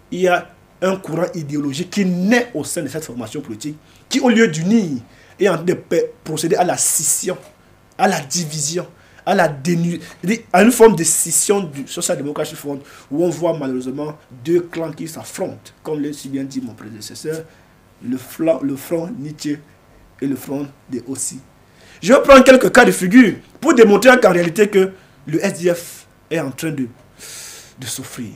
il y a un courant idéologique qui naît au sein de cette formation politique, qui, au lieu d'unir, est en train de procéder à la scission, à la division, à une forme de scission du Social Democratic Front, où on voit malheureusement 2 clans qui s'affrontent, comme l'a si bien dit mon prédécesseur, le front Nietzsche et le front des Ossi. Je vais prendre quelques cas de figure pour démontrer qu'en réalité que le SDF est en train de souffrir.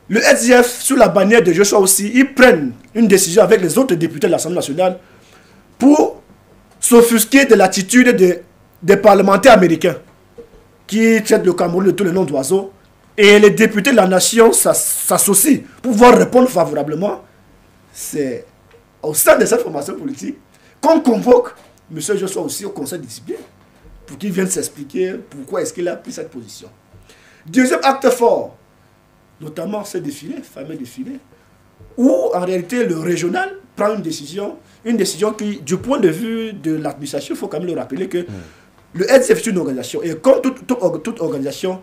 Le SDF, sous la bannière de Joshua aussi, ils prennent une décision avec les autres députés de l'Assemblée nationale pour s'offusquer de l'attitude des parlementaires américains qui traitent le Cameroun de tous les noms d'oiseaux. Et les députés de la nation s'associent pour pouvoir répondre favorablement. c'est au sein de cette formation politique qu'on convoque M. Joshua aussi au conseil de discipline pour qu'il vienne s'expliquer pourquoi est-ce qu'il a pris cette position. Deuxième acte fort, notamment ce défilé, fameux défilé, où en réalité le régional prend une décision qui, du point de vue de l'administration, il faut quand même le rappeler que le SDF est une organisation, et comme toute organisation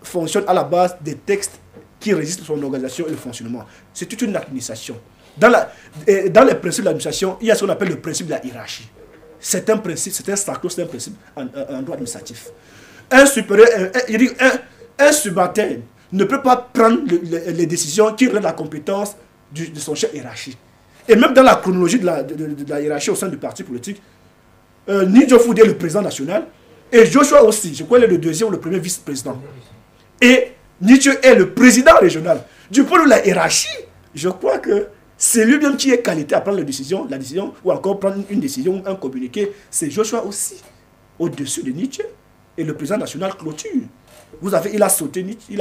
fonctionne à la base des textes qui résistent à son organisation et le fonctionnement. C'est toute une administration. Dans les principes de l'administration, il y a ce qu'on appelle le principe de la hiérarchie. C'est un principe, c'est un sacro, c'est un principe en droit administratif. Un supérieur, un subalterne ne peut pas prendre les décisions qui relèvent de la compétence de son chef hiérarchique. Et même dans la chronologie de la hiérarchie au sein du parti politique, Nidjo Foudé est le président national, et Joshua aussi, je crois qu'il est le deuxième ou le premier vice-président. Et Nidjo est le président régional. Du point de vue de la hiérarchie, je crois que c'est lui-même qui est qualité à prendre la décision, ou encore prendre une décision, un communiqué. C'est Joshua aussi, au-dessus de Nietzsche. Et le président national clôture. Il a sauté Nietzsche,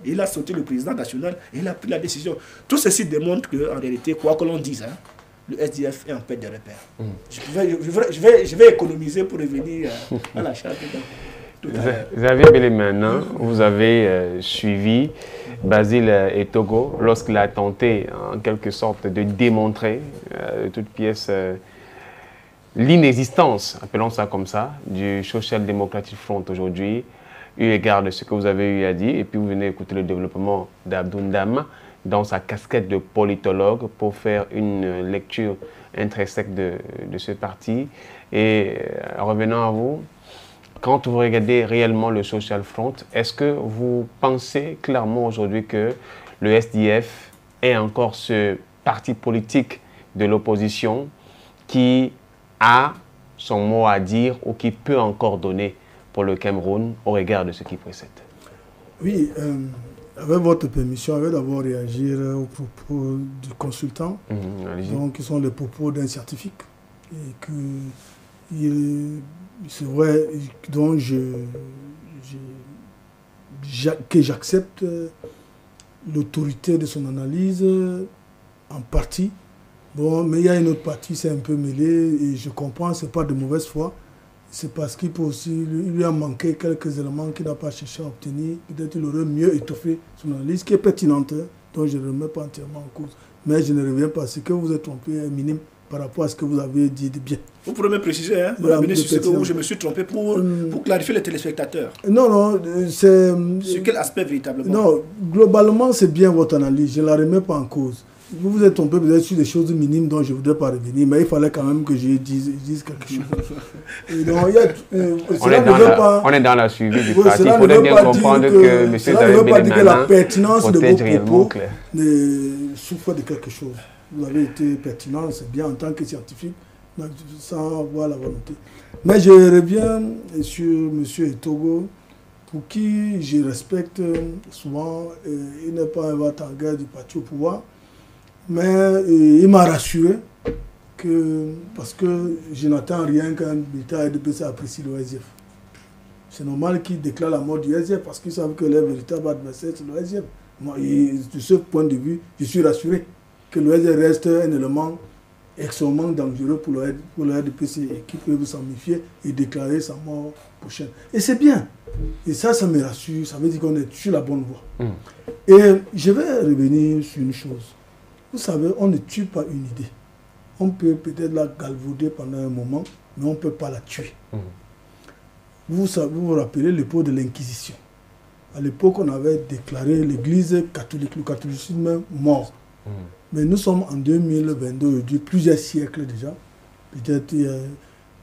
il a sauté le président national, et il a pris la décision. Tout ceci démontre qu'en réalité, quoi que l'on dise, le SDF est en perte de repères. Je vais économiser pour revenir à la charte. Xavier Bélémanin, vous avez suivi Basile Etogo lorsqu'il a tenté en quelque sorte de démontrer de toute pièce l'inexistence, appelons ça comme ça, du Social Democratic Front aujourd'hui, eu égard de ce que vous avez eu à dire, et puis vous venez écouter le développement d'Abdou Ndam dans sa casquette de politologue pour faire une lecture intrinsèque de ce parti. Et revenant à vous, quand vous regardez réellement le Social Front, est-ce que vous pensez clairement aujourd'hui que le SDF est encore ce parti politique de l'opposition qui a son mot à dire ou qui peut encore donner pour le Cameroun au regard de ce qui précède? Oui, avec votre permission, je vais d'abord réagir aux propos du consultant, donc qui sont les propos d'un scientifique, et que c'est vrai, donc que j'accepte l'autorité de son analyse en partie. Bon, mais il y a une autre partie, c'est un peu mêlé, et je comprends, c'est pas de mauvaise foi. C'est parce qu'il peut aussi, lui a manqué quelques éléments qu'il n'a pas cherché à obtenir. Peut-être qu'il aurait mieux étoffé son analyse, qui est pertinente, donc je ne remets pas entièrement en cause. Mais je ne reviens pas, ce que vous êtes trompé est minime par rapport à ce que vous avez dit de bien. Vous pourrez me préciser, hein, voilà, sur ce où je me suis trompé pour clarifier les téléspectateurs. Non, c'est... Sur quel aspect véritablement? Non, globalement, c'est bien votre analyse, je ne la remets pas en cause. Vous vous êtes trompé peut-être sur des choses minimes dont je ne voudrais pas revenir, mais il fallait quand même que je dise quelque chose. Et donc, on est dans la suivi du parti. Il faudrait bien comprendre que M. Xavier Bélémanin la pertinence de vos propos ne souffre de quelque chose. Vous avez été pertinent, c'est bien en tant que scientifique, sans avoir la volonté. Mais je reviens sur M. Etogo, pour qui je respecte souvent. Il n'est pas un va-t-en-guerre du parti au pouvoir. Mais il m'a rassuré parce que je n'attends rien qu'un militant RDPC apprécie le SDF. C'est normal qu'il déclare la mort du SDF parce qu'ils savent que leur véritable adversaire, c'est le SDF. Moi, de ce point de vue, je suis rassuré que le SDF reste un élément extrêmement dangereux pour le RDPC et qui peut s'en méfier et déclarer sa mort prochaine. Et c'est bien. Et ça me rassure. Ça veut dire qu'on est sur la bonne voie. Et je vais revenir sur une chose. Vous savez, on ne tue pas une idée. On peut peut-être la galvauder pendant un moment, mais on ne peut pas la tuer. Vous vous rappelez l'époque de l'Inquisition. À l'époque, on avait déclaré l'Église catholique, le catholicisme mort. Mais nous sommes en 2022, depuis plusieurs siècles déjà,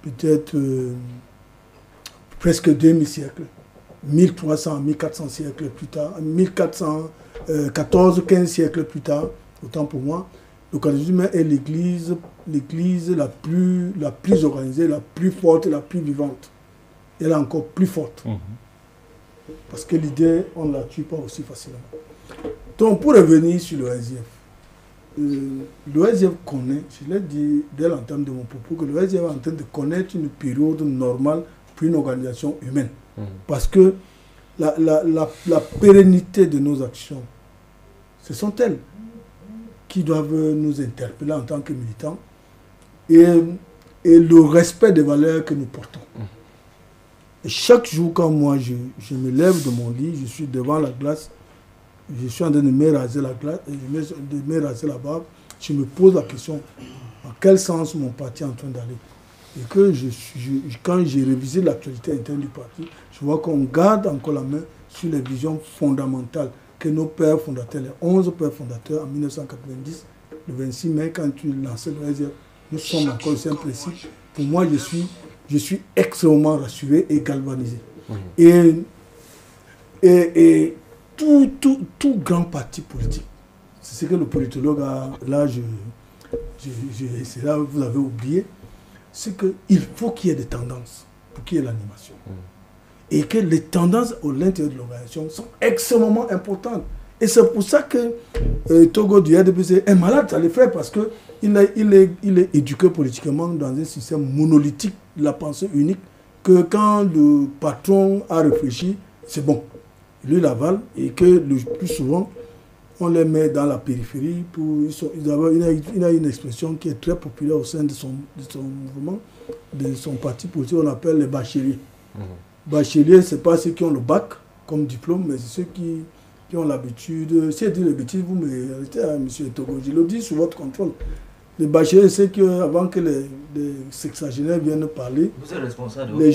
peut-être presque 2000 siècles, 1300, 1400 siècles plus tard, 1414, 15 siècles plus tard, autant pour moi, le catholicisme est l'église la plus organisée, la plus forte, la plus vivante. Elle est encore plus forte. Parce que l'idée, on ne la tue pas aussi facilement. Donc, pour revenir sur le SDF, le SDF connaît, je l'ai dit dès l'entame de mon propos, que le SDF est en train de connaître une période normale pour une organisation humaine. Parce que la pérennité de nos actions, ce sont elles. qui doivent nous interpeller en tant que militants et le respect des valeurs que nous portons. Et chaque jour, quand moi je me lève de mon lit, je suis devant la glace, je suis en train de me raser la glace, de me raser la barbe, je me pose la question, en quel sens mon parti est en train d'aller. Et que quand j'ai révisé l'actualité interne du parti, je vois qu'on garde encore la main sur les visions fondamentales que nos pères fondateurs, les 11 pères fondateurs en 1990, le 26 mai, quand tu lançais le RSF, nous sommes encore sur un principe. Pour moi, je suis extrêmement rassuré et galvanisé. Et tout grand parti politique, c'est ce que le politologue a, là, c'est là vous avez oublié, c'est qu'il faut qu'il y ait des tendances pour qu'il y ait l'animation. Et que les tendances à l'intérieur de l'organisation sont extrêmement importantes. Et c'est pour ça que Togo du RDPC est malade, ça les fait, parce qu'il est éduqué politiquement dans un système monolithique de la pensée unique, que quand le patron a réfléchi, c'est bon. Lui, il avale, et que le plus souvent, on les met dans la périphérie. Il a une expression qui est très populaire au sein de son mouvement, de son parti politique, on appelle les bacheliers. Bacheliers, ce n'est pas ceux qui ont le bac comme diplôme, mais c'est ceux qui ont l'habitude. Si je dis les bêtises, vous me arrêtez, hein, M. Togo, je le dis sous votre contrôle. Les bacheliers, c'est qu'avant que les sexagénaires viennent parler, vous êtes responsable de les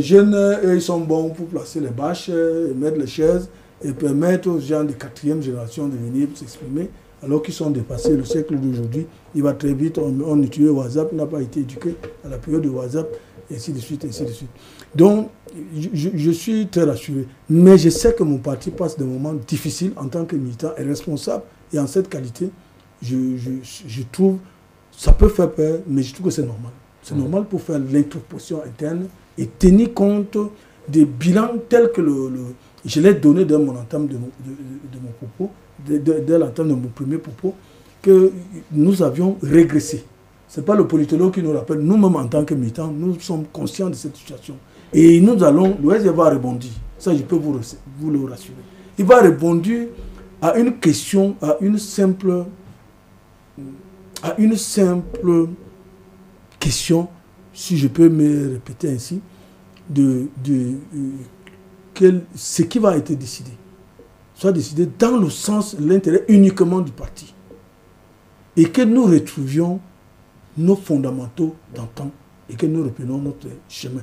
jeunes, ils sont bons pour placer les bâches, et mettre les chaises, et permettre aux gens de 4e génération de venir s'exprimer, alors qu'ils sont dépassés. Le siècle d'aujourd'hui, il va très vite, on utilise WhatsApp, il n'a pas été éduqué à la période de WhatsApp, et ainsi de suite, ainsi de suite. Donc, je suis très rassuré. Mais je sais que mon parti passe des moments difficiles en tant que militant et responsable. Et en cette qualité, je trouve, ça peut faire peur, mais je trouve que c'est normal. C'est normal pour faire l'introspection interne et tenir compte des bilans tels que je l'ai donné dès mon entame de mon propos, dès l'entame de mon premier propos, que nous avions régressé. Ce n'est pas le politologue qui nous rappelle. Nous-mêmes, en tant que militants, nous sommes conscients de cette situation. Et nous allons, l'OS va rebondir. Ça, je peux vous le rassurer. Il va rebondir à une question, à une simple question, si je peux me répéter ainsi, ce qui va être décidé soit décidé dans le sens, l'intérêt uniquement du parti. Et que nous retrouvions nos fondamentaux d'antan et que nous reprenions notre chemin.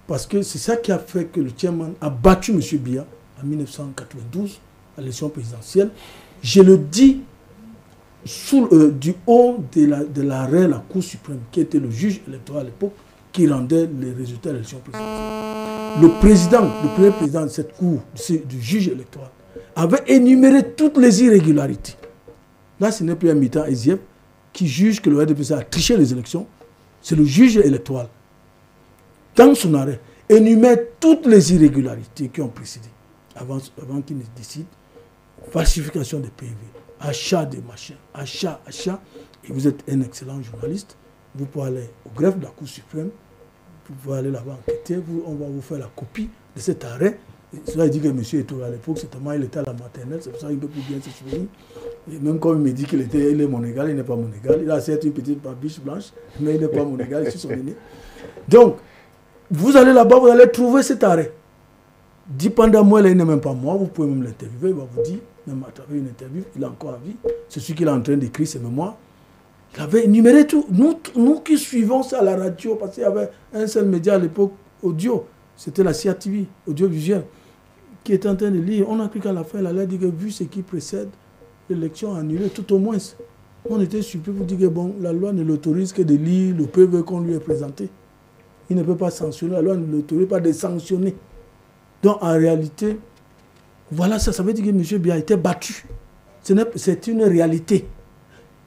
Parce que c'est ça qui a fait que le chairman a battu M. Biya en 1992 à l'élection présidentielle. Je le dis du haut de l'arrêt, la Cour suprême, qui était le juge électoral à l'époque, qui rendait les résultats de l'élection présidentielle. Le premier président de cette Cour, du juge électoral, avait énuméré toutes les irrégularités. Là, ce n'est plus un militant SDF qui juge que le RDPC a triché les élections. C'est le juge électoral, dans son arrêt, énumère toutes les irrégularités qui ont précédé, avant qu'il ne décide, falsification des PV, achat des machins, achat, et vous êtes un excellent journaliste, vous pouvez aller au greffe de la Cour suprême, vous pouvez aller là-bas enquêter, on va vous faire la copie de cet arrêt. Cela dit que M. Eto'o, à l'époque, certainement, il était à la maternelle, c'est pour ça qu'il ne peut plus bien se souvenir. Et même quand il me dit qu'il est mon égal, il n'est pas mon égal. Il a certes une petite barbiche blanche, mais il n'est pas mon égal, je suis son aîné. Donc, vous allez là-bas, vous allez trouver cet arrêt. Dit pendant moi, il n'est même pas moi, vous pouvez même l'interviewer, il va vous dire, même à travers une interview, il est encore à vie. C'est celui qui est en train d'écrire ses mémoires. Il avait énuméré tout. Nous qui suivons ça à la radio, parce qu'il y avait un seul média à l'époque, audio, c'était la CIA TV, audiovisuel, qui était en train de lire. On a cru qu'à la fin, il allait dire que vu ce qui précède, l'élection annulée, tout au moins. On était surpris pour dire que bon, la loi ne l'autorise que de lire le PV qu'on lui a présenté. Il ne peut pas sanctionner, la loi ne l'autorise pas de sanctionner. Donc en réalité, voilà ça veut dire que M. Biya a été battu. C'est une réalité.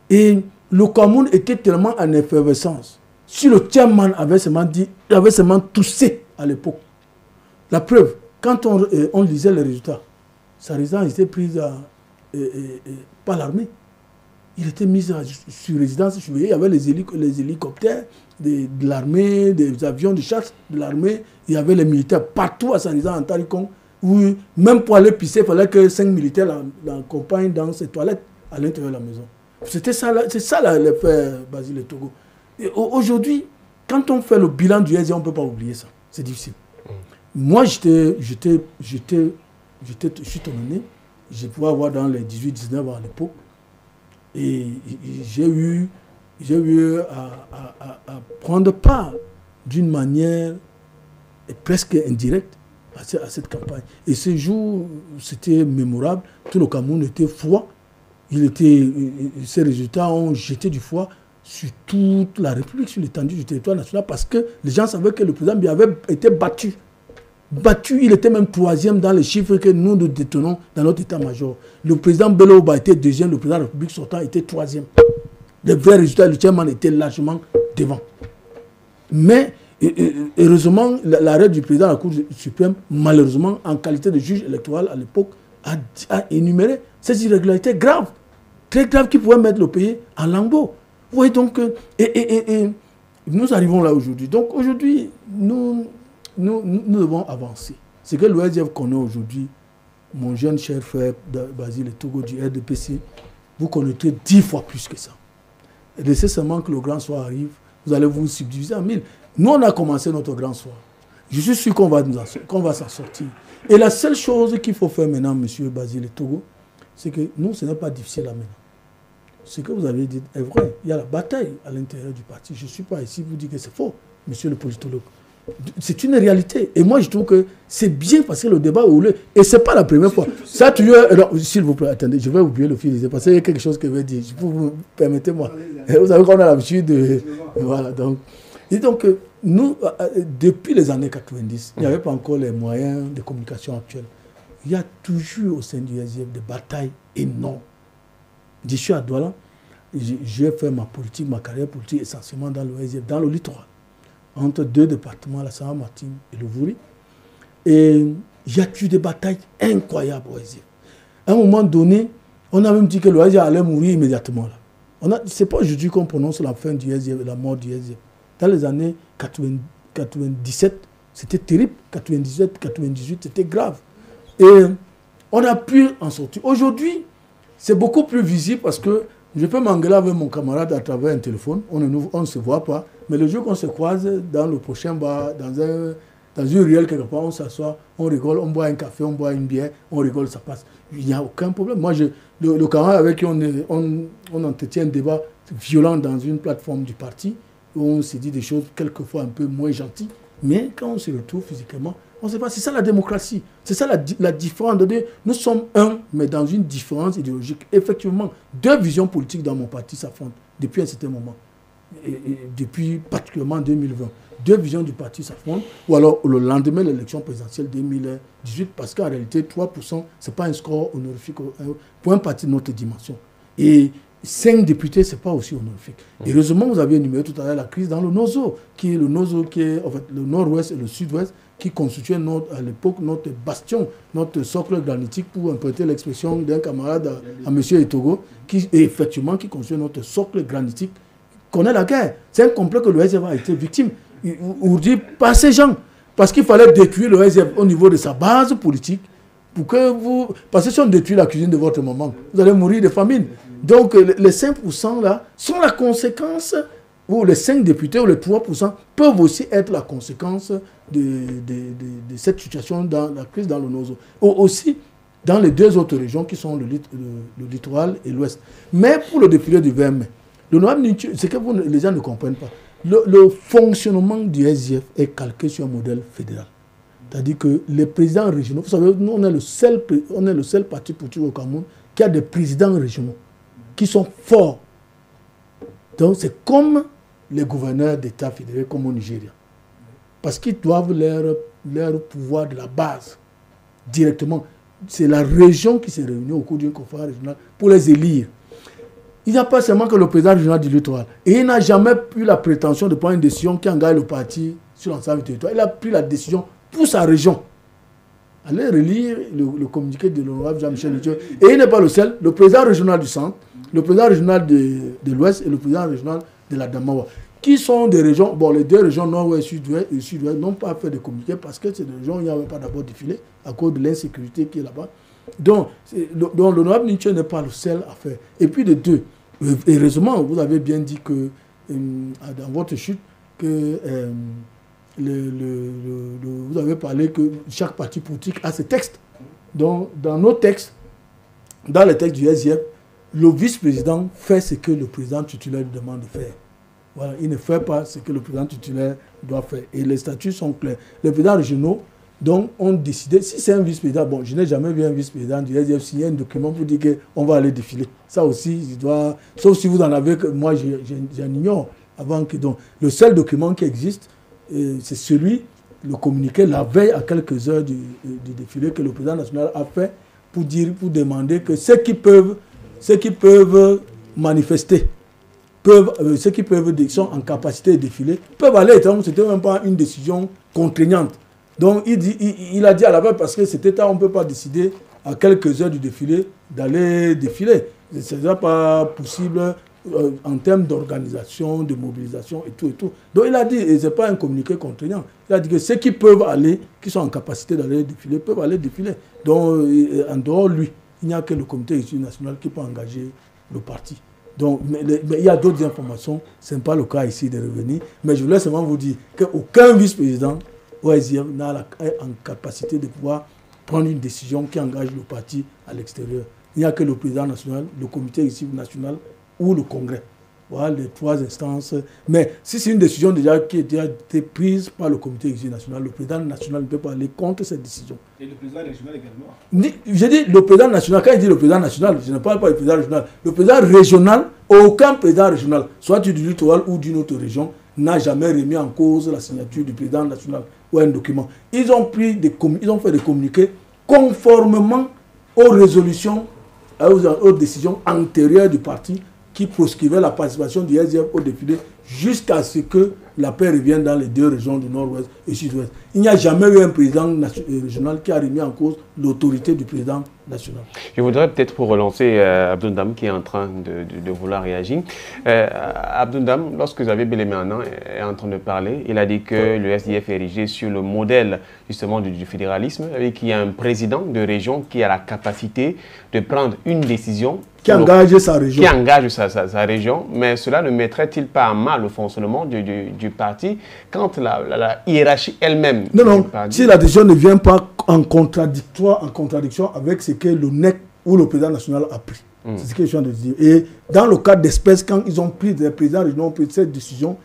Et le Cameroun était tellement en effervescence. Si le chairman avait seulement toussé à l'époque, la preuve, quand on lisait les résultats, sa résidence était prise par l'armée. Il était mis sur résidence surveillée. Il y avait les hélicoptères de l'armée, des avions de chasse de l'armée. Il y avait les militaires partout à sa résidence en Tarikon. Où même pour aller pisser, il fallait que 5 militaires l'accompagnent dans ses toilettes. à l'intérieur de la maison. C'est ça l'affaire Basile Togo. Aujourd'hui, quand on fait le bilan du SDF, on ne peut pas oublier ça. C'est difficile. Moi, je suis tourné. Je pouvais avoir dans les 18-19 ans à l'époque. Et j'ai eu à prendre part d'une manière presque indirecte à cette campagne. Et ce jour, c'était mémorable. Tout le Cameroun était froid. Ces résultats ont jeté du froid sur toute la République, sur l'étendue du territoire national, parce que les gens savaient que le président Biya avait été battu. Il était même 3e dans les chiffres que nous détenons dans notre état-major. Le président Bello Oba était 2e, le président de la République sortant était 3e. Les vrais résultats, le chairman était largement devant. Mais heureusement, l'arrêt du président de la Cour suprême, malheureusement, en qualité de juge électoral à l'époque, a énuméré ces irrégularités graves, très graves, qui pouvaient mettre le pays en lambeaux. Vous voyez donc, nous arrivons là aujourd'hui. Donc aujourd'hui, nous devons avancer. Ce que l'OSDF connaît aujourd'hui, mon jeune cher frère Basile Togo du RDPC, vous connaissez 10 fois plus que ça. Laissez seulement que le grand soir arrive, vous allez vous subdiviser en 1000. Nous, on a commencé notre grand soir. Je suis sûr qu'on va s'en sortir. Et la seule chose qu'il faut faire maintenant, monsieur Basile Togo, c'est que nous, ce n'est pas difficile à mener. Ce que vous avez dit est vrai. Il y a la bataille à l'intérieur du parti. Je ne suis pas ici pour vous dire que c'est faux, monsieur le politologue. C'est une réalité. Et moi, je trouve que c'est bien parce que le débat est houleux. Et ce n'est pas la première fois. Ça, s'il vous plaît, attendez, je vais oublier le fil. Parce qu'il y a quelque chose que je vais dire. Vous permettez-moi. Vous savez qu'on a l'habitude de... Voilà, donc... Et donc, nous, depuis les années 90, il n'y avait pas encore les moyens de communication actuels. Il y a toujours au sein du SDF des batailles énormes. Je suis à Douala, j'ai fait ma carrière politique essentiellement dans le SDF, dans le littoral, entre deux départements, la Saint-Martin et le Vouri. Et il y a eu des batailles incroyables au SDF. À un moment donné, on a même dit que le SDF allait mourir immédiatement. Ce n'est pas aujourd'hui qu'on prononce la fin du SDF, la mort du SDF. Dans les années 97, c'était terrible. 97, 98, c'était grave. Et on a pu en sortir. Aujourd'hui, c'est beaucoup plus visible parce que je peux m'engueuler avec mon camarade à travers un téléphone. On ne se voit pas. Mais le jour qu'on se croise dans le prochain bar, dans une ruelle quelque part, on s'assoit, on rigole, on boit un café, on boit une bière, on rigole, ça passe. Il n'y a aucun problème. Moi, le camarade avec qui on entretient un débat violent dans une plateforme du parti, où on se dit des choses quelquefois un peu moins gentilles, mais quand on se retrouve physiquement, on ne sait pas. C'est ça la démocratie. C'est ça la différence. Nous sommes un, mais dans une différence idéologique. Effectivement, deux visions politiques dans mon parti s'affrontent depuis un certain moment. Et depuis particulièrement 2020. Deux visions du parti s'affrontent. Ou alors le lendemain de l'élection présidentielle 2018, parce qu'en réalité, 3%, ce n'est pas un score honorifique pour un parti de notre dimension. Et 5 députés, ce n'est pas aussi honorifique. Et heureusement, vous avez énuméré tout à l'heure la crise dans le Nozo, qui est en fait, le nord-ouest et le sud-ouest, qui constituait à l'époque notre bastion, notre socle granitique, pour emprunter l'expression d'un camarade à M. Etogo, qui constituait notre socle granitique. Connaît la guerre. C'est un complexe que le SDF a été victime. Aujourd'hui, par ces gens, parce qu'il fallait détruire le SDF au niveau de sa base politique, parce que si on détruit la cuisine de votre maman, vous allez mourir de famine. Donc les 5% là sont la conséquence, ou les 5 députés ou les 3% peuvent aussi être la conséquence de cette situation dans la crise dans le Nozo. Aussi dans les deux autres régions qui sont le littoral et l'ouest. Mais pour le défilé du 20 mai, c'est que les gens ne comprennent pas. Le fonctionnement du SDF est calqué sur un modèle fédéral. C'est-à-dire que les présidents régionaux, vous savez, nous on est le seul parti politique au Cameroun qui a des présidents régionaux qui sont forts. Donc c'est comme les gouverneurs d'État fédérés comme au Nigeria. Parce qu'ils doivent leur pouvoir de la base directement. C'est la région qui s'est réunie au cours d'une conférence régionale pour les élire. Il n'y a pas seulement que le président régional du littoral. Et il n'a jamais eu la prétention de prendre une décision qui engage le parti sur l'ensemble du territoire. Il a pris la décision pour sa région. Allez relire le communiqué de l'honorable Jean-Michel Lithieu. Et il n'est pas le seul. Le président régional du centre, le président régional de l'ouest et le président régional de la Damawa, qui sont des régions, bon, les deux régions nord-ouest et sud-ouest n'ont pas fait de communiqué parce que c'est des régions où il n'y avait pas d'abord défilé à cause de l'insécurité qui est là-bas. Donc l'honorable Ninche n'est pas le seul à faire. Et puis de deux, heureusement, vous avez bien dit que dans votre chute, que vous avez parlé que chaque parti politique a ses textes. Donc dans nos textes, dans les textes du SDF, le vice-président fait ce que le président titulaire lui demande de faire. Voilà, il ne fait pas ce que le président titulaire doit faire. Et les statuts sont clairs. Les présidents régionaux donc, ont décidé, si c'est un vice-président, bon, je n'ai jamais vu un vice-président du SDF signer un document pour dire qu'on va aller défiler. Ça aussi, je dois, sauf si vous en avez, moi j'en ignore. Avant que, donc, le seul document qui existe, c'est celui, le communiqué, la veille à quelques heures du défilé que le président national a fait pour demander que ceux qui peuvent manifester, ceux qui sont en capacité de défiler, peuvent aller. Ce n'était même pas une décision contraignante. Donc il a dit à la veille, parce que c'était on ne peut pas décider à quelques heures du défilé d'aller défiler. Ce n'est pas possible en termes d'organisation, de mobilisation et tout et tout. Donc il a dit, et ce n'est pas un communiqué contraignant, il a dit que ceux qui peuvent aller, qui sont en capacité d'aller défiler, peuvent aller défiler. Donc en dehors de lui, il n'y a que le comité exécutif national qui peut engager le parti. Donc, mais il y a d'autres informations, ce n'est pas le cas ici de revenir, mais je voulais seulement vous dire qu'aucun vice-président OSIF n'a en capacité de pouvoir prendre une décision qui engage le parti à l'extérieur. Il n'y a que le président national, le comité exécutif national ou le congrès. Voilà les trois instances. Mais si c'est une décision déjà qui a déjà été prise par le comité exécutif national, le président national ne peut pas aller contre cette décision. Et le président régional également. Je dis le président national, quand je dis le président national, je ne parle pas du président régional. Le président régional, aucun président régional, soit du littoral ou d'une autre région, n'a jamais remis en cause la signature du président national ou un document. Ils ont fait des communiqués conformément aux résolutions, aux décisions antérieures du parti qui proscrivait la participation du SDF au défilé jusqu'à ce que la paix revienne dans les deux régions du nord-ouest et sud-ouest. Il n'y a jamais eu un président régional qui a remis en cause l'autorité du président national. Je voudrais peut-être pour relancer Abdoundam qui est en train de vouloir réagir. Abdoundam, lorsque Xavier Béléméanan est en train de parler, il a dit que le SDF est érigé sur le modèle justement du fédéralisme, et qu'il y a un président de région qui a la capacité de prendre une décision qui engage sa région. Qui engage sa région, mais cela ne mettrait-il pas en mal le fonctionnement du parti quand la hiérarchie elle-même... Non, si la décision ne vient pas en contradiction avec ce que le NEC ou le président national a pris. C'est ce que je suis en train de dire. Et dans le cas d'espèce, quand ils ont pris, les présidents régionaux ont pris cette décision,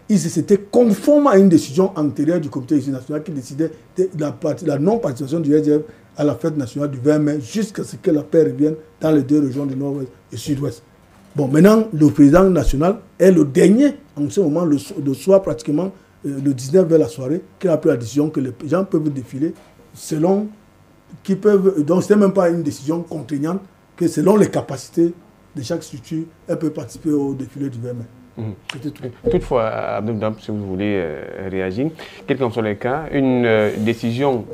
c'était conforme à une décision antérieure du comité national qui décidait de la non-participation du SDF à la fête nationale du 20 mai jusqu'à ce que la paix revienne dans les deux régions du nord-ouest et sud-ouest. Bon, maintenant, le président national est le dernier, en ce moment, le soir pratiquement, le 19 vers la soirée, qui a pris la décision que les gens peuvent défiler selon qui peuvent. Donc, ce n'est même pas une décision contraignante, que selon les capacités de chaque structure, elle peut participer au défilé du 20 mai. Toutefois, Abdoundam, si vous voulez réagir, quel qu'en soit le cas, une décision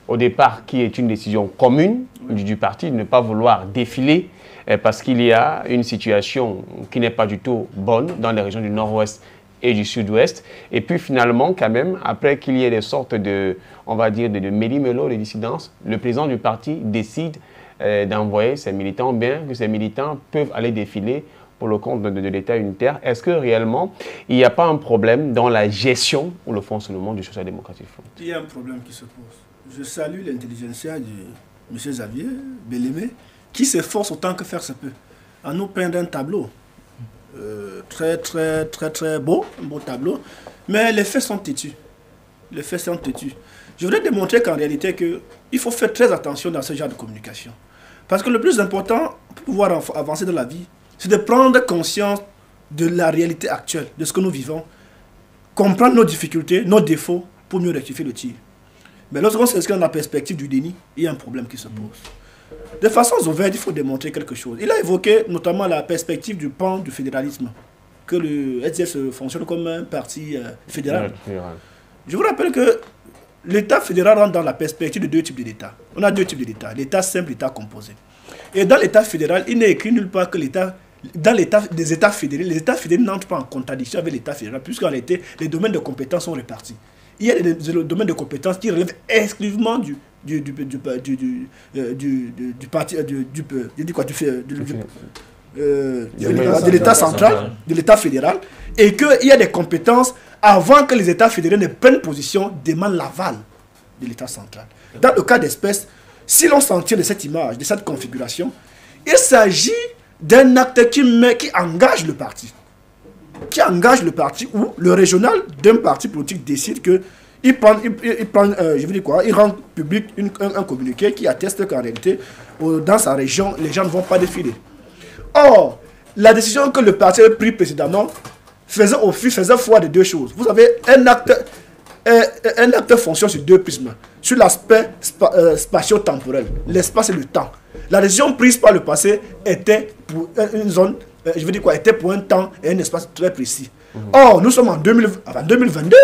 au départ qui est une décision commune du parti de ne pas vouloir défiler parce qu'il y a une situation qui n'est pas du tout bonne dans les régions du nord-ouest et du sud-ouest. Et puis finalement, quand même, après qu'il y ait des sortes de, on va dire, de méli-mélo, de dissidences, le président du parti décide d'envoyer ses militants, bien que ces militants peuvent aller défiler pour le compte de l'État unitaire. Est-ce que réellement, il n'y a pas un problème dans la gestion ou le fonctionnement du social-démocratique? Il y a un problème qui se pose. Je salue l'intelligentsia de M. Xavier Bélémé, qui s'efforce autant que faire se peut à nous peindre un tableau très beau, un beau tableau, mais les faits sont têtus. Les faits sont têtus. Je voudrais démontrer qu'en réalité, il faut faire très attention dans ce genre de communication. Parce que le plus important pour pouvoir avancer dans la vie, c'est de prendre conscience de la réalité actuelle, de ce que nous vivons, comprendre nos difficultés, nos défauts, pour mieux rectifier le tir. Mais lorsqu'on s'inscrit dans la perspective du déni, il y a un problème qui se pose. De façon ouverte, il faut démontrer quelque chose. Il a évoqué notamment la perspective du pan du fédéralisme, que le SDF fonctionne comme un parti fédéral. Je vous rappelle que l'État fédéral rentre dans la perspective de deux types d'État. On a deux types d'État, l'État simple et l'État composé. Et dans l'État fédéral, il n'est écrit nulle part que l'État, dans l'État des États fédérés, les États fédérés n'entrent pas en contradiction avec l'État fédéral, puisqu'en réalité, les domaines de compétences sont répartis. Il y a des domaines de compétences qui relèvent exclusivement du du parti, de l'État central, de l'État fédéral, et qu'il y a des compétences avant que les États fédéraux ne prennent position, demandent l'aval de l'État central. Dans le cas d'espèce, si l'on s'en tient de cette image, de cette configuration, il s'agit d'un acte qui engage le parti. Qui engage le parti, ou le régional d'un parti politique décide que il rend public un communiqué qui atteste qu'en réalité, dans sa région, les gens ne vont pas défiler. Or, la décision que le parti avait prise précédemment faisait foi de deux choses. Vous avez un acte fonctionne sur deux prismes. Sur l'aspect spatio-temporel, l'espace et le temps. La décision prise par le passé était pour une zone, était pour un temps et un espace très précis. Or, nous sommes en 2022.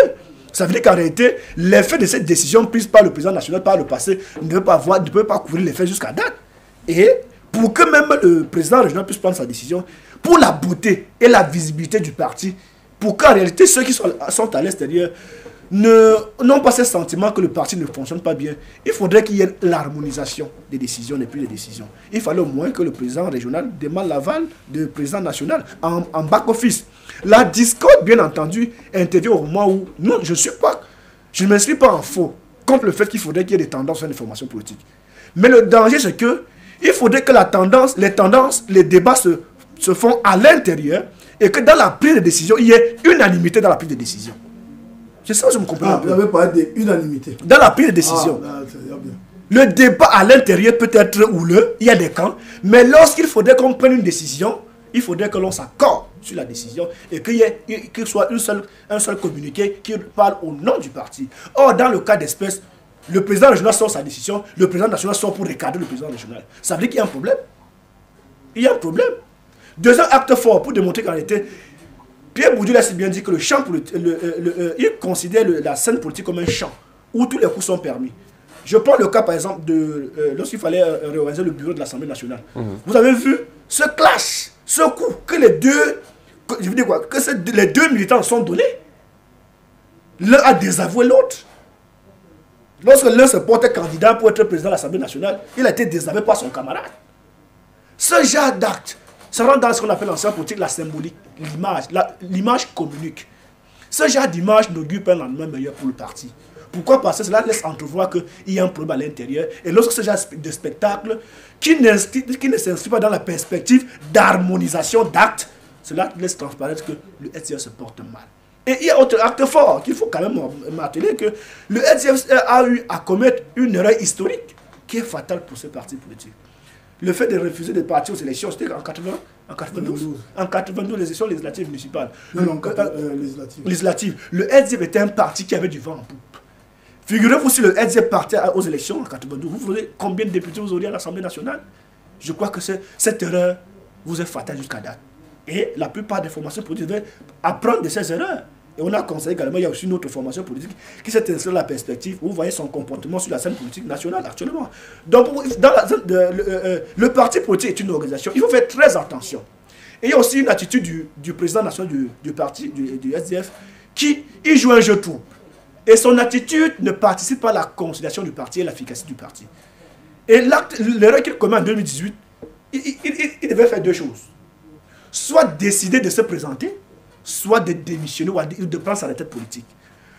Ça veut dire qu'en réalité, l'effet de cette décision prise par le président national par le passé ne peut pas couvrir l'effet jusqu'à date. Et pour que même le président régional puisse prendre sa décision, pour la beauté et la visibilité du parti, pour qu'en réalité ceux qui sont à l'extérieur n'ont pas ce sentiment que le parti ne fonctionne pas bien, il faudrait qu'il y ait l'harmonisation des décisions, des prises de décisions. Il fallait au moins que le président régional demande l'aval du président national en back-office. La discorde, bien entendu, intervient au moment où je ne m'inscris pas en faux contre le fait qu'il faudrait qu'il y ait des tendances dans les formations politiques. Mais le danger, c'est que il faudrait que les débats se font à l'intérieur et que dans la prise de décision, il y ait unanimité dans la prise de décision. C'est ça que je me comprends. Vous avez parlé d'unanimité. Dans la prise de décision. Le débat à l'intérieur peut être houleux, il y a des camps, mais lorsqu'il faudrait qu'on prenne une décision, il faudrait que l'on s'accorde sur la décision et qu'il soit un seul communiqué qui parle au nom du parti. Or, dans le cas d'espèce, le président régional sort sa décision, le président national sort pour recadrer le président régional. Ça veut dire qu'il y a un problème. Il y a un problème. Deuxième acte fort pour démontrer qu'en réalité, Pierre Bourdieu a si bien dit que le champ il considère la scène politique comme un champ où tous les coups sont permis. Je prends le cas par exemple de lorsqu'il fallait réorganiser le bureau de l'Assemblée nationale. Vous avez vu ce clash, ce coup que les deux militants sont donnés. L'un a désavoué l'autre. Lorsque l'un se portait candidat pour être président de l'Assemblée nationale, il a été désavoué par son camarade. Ce genre d'acte, ça rentre dans ce qu'on appelle en science politique la symbolique, l'image. L'image communique. Ce genre d'image n'augure pas un lendemain meilleur pour le parti. Pourquoi? Parce que cela laisse entrevoir qu'il y a un problème à l'intérieur. Et lorsque ce genre de spectacle, qui ne s'inscrit pas dans la perspective d'harmonisation d'actes, cela laisse transparaître que le SDF se porte mal. Et il y a autre acte fort qu'il faut quand même marteler, que le SDF a eu à commettre une erreur historique qui est fatale pour ce parti politique. Le fait de refuser de partir aux élections, c'était en 92. En 92, les élections législatives municipales. Législatives. Le SDF était un parti qui avait du vent en poupe. Figurez-vous, si le SDF partait aux élections en 92, vous voyez combien de députés vous auriez à l'Assemblée nationale? Je crois que cette erreur vous est fatale jusqu'à date. Et la plupart des formations politiques devaient apprendre de ces erreurs. Et on a conseillé également, il y a aussi une autre formation politique qui s'est inscrite dans la perspective où vous voyez son comportement sur la scène politique nationale actuellement. Donc, le parti politique est une organisation. Il faut faire très attention. Et il y a aussi une attitude du président national du parti, du SDF, qui joue un jeu trouble. Et son attitude ne participe pas à la consolidation du parti et à l'efficacité du parti. Et l'erreur qu'il commet en 2018, il devait faire deux choses. Soit décider de se présenter, soit de démissionner ou de prendre sa retraite politique.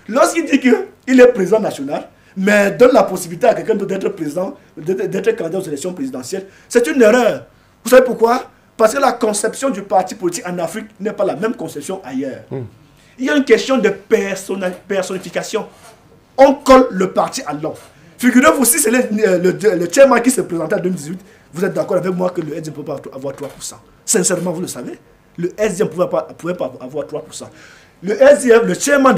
Lorsqu'il dit qu'il est président national, mais donne la possibilité à quelqu'un d'être président, d'être candidat aux élections présidentielles, c'est une erreur. Vous savez pourquoi? Parce que la conception du parti politique en Afrique n'est pas la même conception ailleurs. Il y a une question de personnification. On colle le parti à l'homme. Figurez-vous, si c'est le chairman qui se présentait en 2018, vous êtes d'accord avec moi que le SDF ne peut pas avoir 3%. Sincèrement, vous le savez. Le SDF ne pouvait pas avoir 3%. Le SDF, le chairman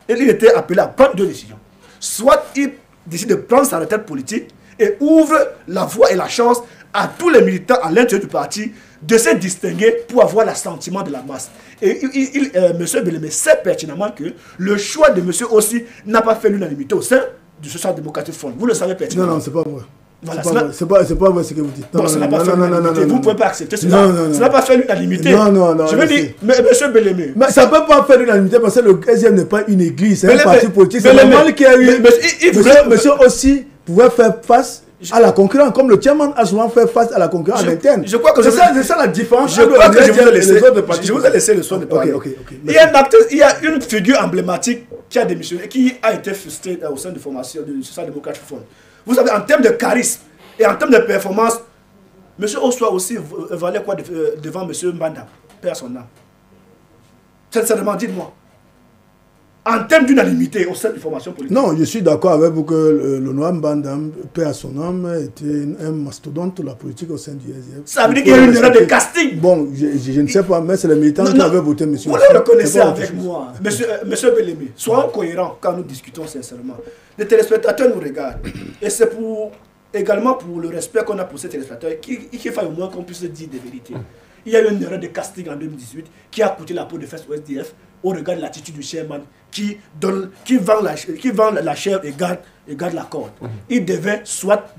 il était appelé à prendre deux décisions. Soit il décide de prendre sa retraite politique et ouvre la voie et la chance à tous les militants à l'intérieur du parti de se distinguer pour avoir l'assentiment de la masse. Et M. Bellemé sait pertinemment que le choix de M. aussi n'a pas fait l'unanimité au sein du Social Democratic Front. Vous le savez pertinemment. Non, c'est pas vrai. Voilà, c'est pas vrai ce que vous dites. Non, ça n'a pas fait l'unanimité. Vous ne pouvez pas accepter cela. Ça n'a pas fait l'unanimité. Non. Je veux dire, M. Bellemé. Mais ça ne peut pas faire l'unanimité parce que le SDF n'est pas une église, c'est un parti politique. C'est normal qu'il y ait eu. Monsieur aussi pouvait faire face à la concurrence, comme le chairman a souvent fait face à la concurrence interne. Je crois que c'est ça la différence. Je crois que je vous ai laissé le soin de parler. Il y a une figure emblématique qui a démissionné, qui a été frustrée au sein de formation du Social Democratic Front. Vous savez, en termes de charisme et en termes de performance, M. Oswa aussi valait quoi devant M. Mbanda, père son âme. Sincèrement, dites-moi. En termes d'unanimité au sein de formation politique. Non, je suis d'accord avec vous que le Noam Mbanda, père son âme, était un mastodonte de la politique au sein du SDF. Ça veut dire qu'il y a une erreur de casting. Bon, je ne sais pas, mais c'est les militants qui avaient voté M. Vous le reconnaissez avec moi. Monsieur Bellemé, soyons cohérents quand nous discutons sincèrement. Les téléspectateurs nous regardent. Et c'est également pour le respect qu'on a pour ces téléspectateurs qu'il faille au moins qu'on puisse dire des vérités. Il y a eu une erreur de casting en 2018 qui a coûté la peau de fesses au SDF au regard de l'attitude du chairman qui vend la chair et garde la corde. Il devait soit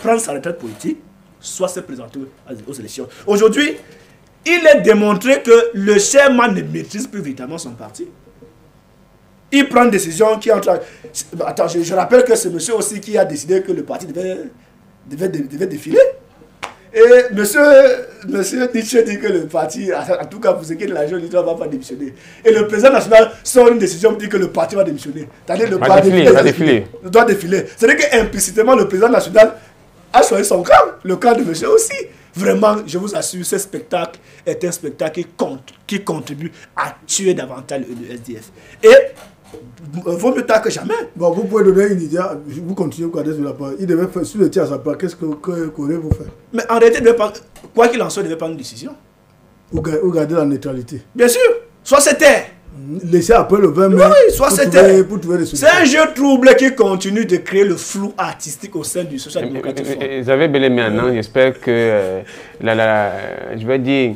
prendre sa retraite politique, soit se présenter aux élections. Aujourd'hui, il est démontré que le chairman ne maîtrise plus véritablement son parti. Il prend une décision qui entre... Attends, je rappelle que c'est monsieur aussi qui a décidé que le parti devait défiler. Et monsieur Nietzsche dit que le parti, en tout cas pour ce qui est de la jeune, il ne va pas démissionner. Et le président national sort une décision dit que le parti va démissionner. C'est-à-dire le parti doit défiler. C'est-à-dire qu'implicitement le président national a choisi son camp, le camp de monsieur aussi. Vraiment, je vous assure, ce spectacle est un spectacle qui contribue à tuer davantage le SDF. Et vaut mieux tard que jamais. Bon, vous pouvez donner une idée, vous continuez à regarder sur la part. Il devait faire, si vous étiez à sa part, qu'est-ce qu'aurez-vous fait? Mais en réalité, quoi qu'il en soit, il devait prendre une décision. Ou garder la neutralité. Bien sûr, soit c'était. Laissez après le 20 mai. Oui, soit c'était. C'est un jeu trouble qui continue de créer le flou artistique au sein du Social Democratic Front. Vous avez bel et bien un an, j'espère que je vais dire,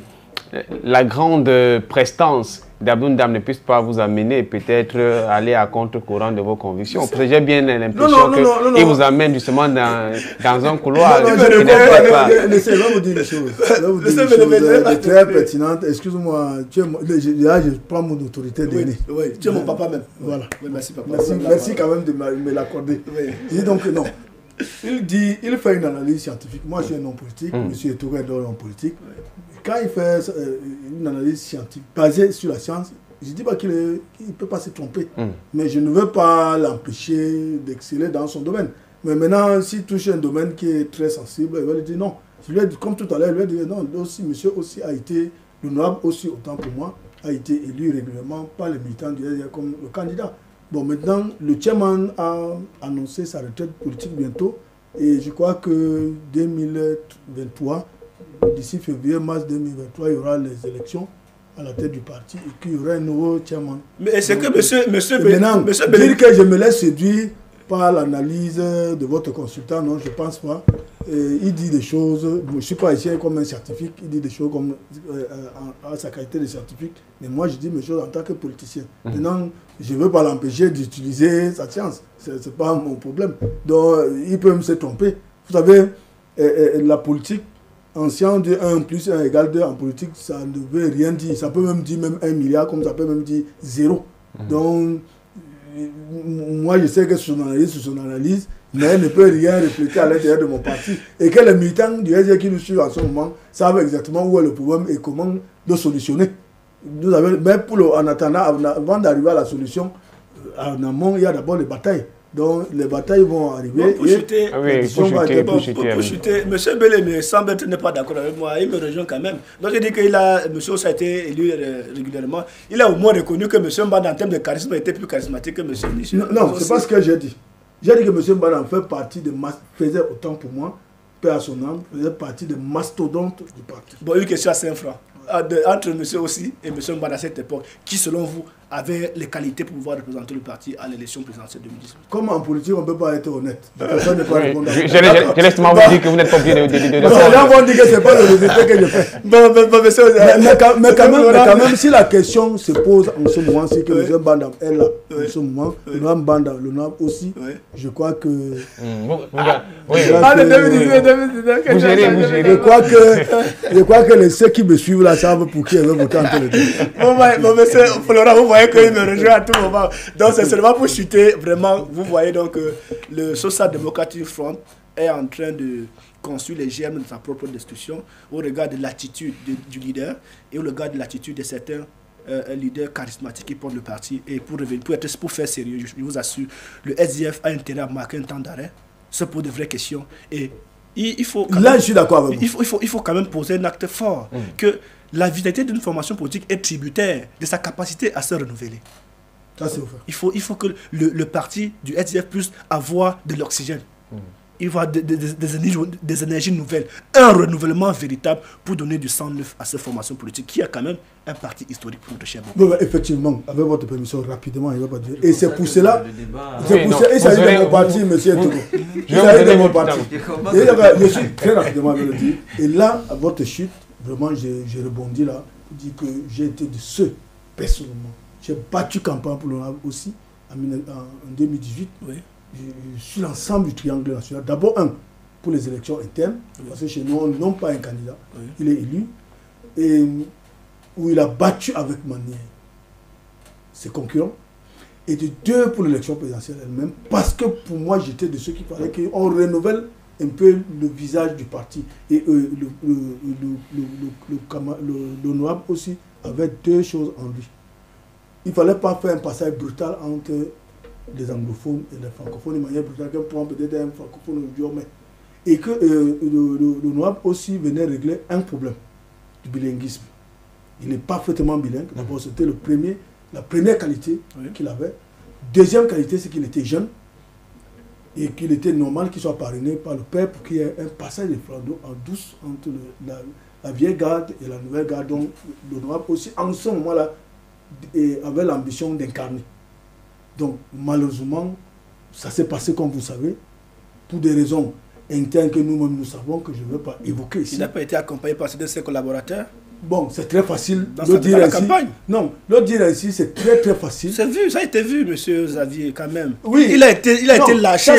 la grande prestance d'Abdoun Dam ne puisse pas vous amener peut-être aller à contre-courant de vos convictions. J'ai bien l'impression qu'il vous amène justement dans un couloir. Laissez-moi vous dire des choses. Très pertinentes. Excuse-moi, là je prends mon autorité d'aîné. Oui, tu es mon papa même. Voilà. Oui, merci papa. Merci quand même de me l'accorder. Je dis donc non. Il fait une analyse scientifique. Moi je suis un homme politique, M. Touré est un homme politique. Quand il fait une analyse scientifique basée sur la science, je ne dis pas qu'il ne peut pas se tromper, mais je ne veux pas l'empêcher d'exceller dans son domaine. Mais maintenant, s'il touche un domaine qui est très sensible, il va lui dire non. Je lui ai dit, comme tout à l'heure, il lui a dit non, aussi, monsieur aussi a été, le noble aussi, autant pour moi, a été élu régulièrement par les militants du SDF comme le candidat. Bon, maintenant, le chairman a annoncé sa retraite politique bientôt, et je crois que 2023, d'ici février-mars 2023, il y aura les élections à la tête du parti et qu'il y aura un nouveau chairman. Mais c'est que monsieur dire que je me laisse séduire par l'analyse de votre consultant, non, je ne pense pas. Il dit des choses, je ne suis pas ici comme un scientifique, il dit des choses comme à sa qualité de scientifique, mais moi je dis mes choses en tant que politicien. Maintenant, je ne veux pas l'empêcher d'utiliser sa science, ce n'est pas mon problème. Donc, il peut me se tromper. Vous savez, la politique, en science, 1 plus 1 égale 2, en politique, ça ne veut rien dire. Ça peut même dire même 1 milliard, comme ça peut même dire 0. Donc, moi, je sais que son analyse, mais elle ne peut rien refléter à l'intérieur de mon parti. Et que les militants du SDF qui nous suivent en ce moment savent exactement où est le problème et comment le solutionner. Mais en attendant, avant d'arriver à la solution, en amont, il y a d'abord les batailles. Donc les batailles vont arriver. Pour chuter, M. Bellemé semble n'est pas d'accord avec moi, il me rejoint quand même. Donc je dis que M. Ossa a été élu régulièrement. Il a au moins reconnu que M. Mbanda en termes de charisme était plus charismatique que M. Niché. Non, c'est pas ce que j'ai dit. J'ai dit que M. Mbanda fait partie de faisait autant pour moi, père à son âme, faisait partie des mastodontes du parti. Bon, une question à 5 francs. Entre M. aussi et M. Mbanda à cette époque, qui selon vous avait les qualités pour pouvoir représenter le parti à l'élection présidentielle 2018? Comme en politique, on ne peut pas être honnête. Personne n'est pas répondre. Je laisse moi vous dire que vous n'êtes pas obligé de... Les gens vont dire que ce n'est pas le résultat que je fais. Mais quand même, si la question se pose en ce moment, c'est que M. Mbanda est là, en ce moment, le nom Mbanda, le nom aussi, je crois que... Je crois que ceux qui me suivent là savent pour qui ils veulent voter entre les deux. Bon, monsieur Florent, vous voyez voyez qu'il me rejoint à tout moment. Donc c'est seulement pour chuter, vraiment, vous voyez donc le Social Democratic Front est en train de construire les germes de sa propre destruction au regard de l'attitude du leader et au regard de l'attitude de certains leaders charismatiques qui portent le parti. Et pour faire sérieux, je vous assure, le SDF a intérêt à marquer un temps d'arrêt. C'est pour de vraies questions. Et il faut quand même, je suis d'accord avec vous. Il faut quand même poser un acte fort que la vitalité d'une formation politique est tributaire de sa capacité à se renouveler. Ça, c'est vrai. Il faut que le parti du SDF puisse avoir de l'oxygène. Il va des énergies nouvelles, un renouvellement véritable pour donner du sang neuf à cette formation politique qui a quand même un parti historique pour notre cher bon, effectivement, avec votre permission, rapidement, il va pas dire. Et c'est pour cela, il s'agit de mon parti, monsieur Togo. Il s'agit de mon parti. Je suis très rapidement à le dire. Et là, à votre chute, vraiment, j'ai rebondi là, pour dire que j'ai été de ceux, personnellement, j'ai battu campagne pour l'honorable aussi, en 2018. Oui. Je suis l'ensemble du triangle national. D'abord, pour les élections internes, parce que chez nous, on n'a pas un candidat. Il est élu, et où il a battu avec manière ses concurrents. Et de deux, pour l'élection présidentielle elle-même, parce que pour moi, j'étais de ceux qui fallait qu'on renouvelle un peu le visage du parti. Et l'honorable aussi avait deux choses en lui. Il ne fallait pas faire un passage brutal entre les anglophones et les francophones, de manière brutale, qu'un point peut-être un francophone aujourd'hui, et que l'honorable aussi venait régler un problème du bilinguisme. Il est parfaitement bilingue. D'abord, c'était la première qualité qu'il avait. Deuxième qualité, c'est qu'il était jeune et qu'il était normal qu'il soit parrainé par le père pour qu'il y ait un passage de flambeau en douce entre la vieille garde et la nouvelle garde. Donc, l'honorable aussi, en ce moment-là, avait l'ambition d'incarner. Donc, malheureusement, ça s'est passé comme vous savez, pour des raisons internes que nous-mêmes nous savons, que je ne veux pas évoquer ici. Il n'a pas été accompagné par ses collaborateurs? Bon, c'est très facile de dire ainsi. Non, de dire ainsi, c'est très très facile. C'est vu, ça a été vu, monsieur Xavier, quand même. Oui. Il a été lâché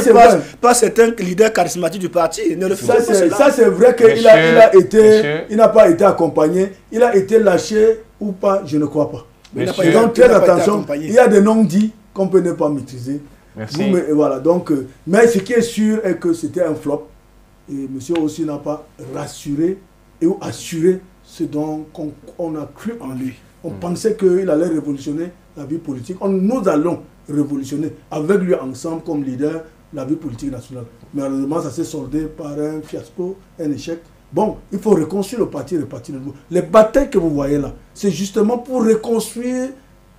par certains leaders charismatiques du parti. Ça, c'est vrai qu'il n'a pas été accompagné. Il a été lâché ou pas, je ne crois pas. Donc, très attention, il y a des noms dits qu'on peut ne pas maîtriser. Merci. Voilà, donc, mais ce qui est sûr est que c'était un flop. Et monsieur aussi n'a pas rassuré et assuré ce dont on a cru en lui. On pensait qu'il allait révolutionner la vie politique. Nous allons révolutionner avec lui ensemble comme leader la vie politique nationale. Malheureusement, ça s'est soldé par un fiasco, un échec. Bon, il faut reconstruire le parti, repartir de nouveau. Les batailles que vous voyez là, c'est justement pour reconstruire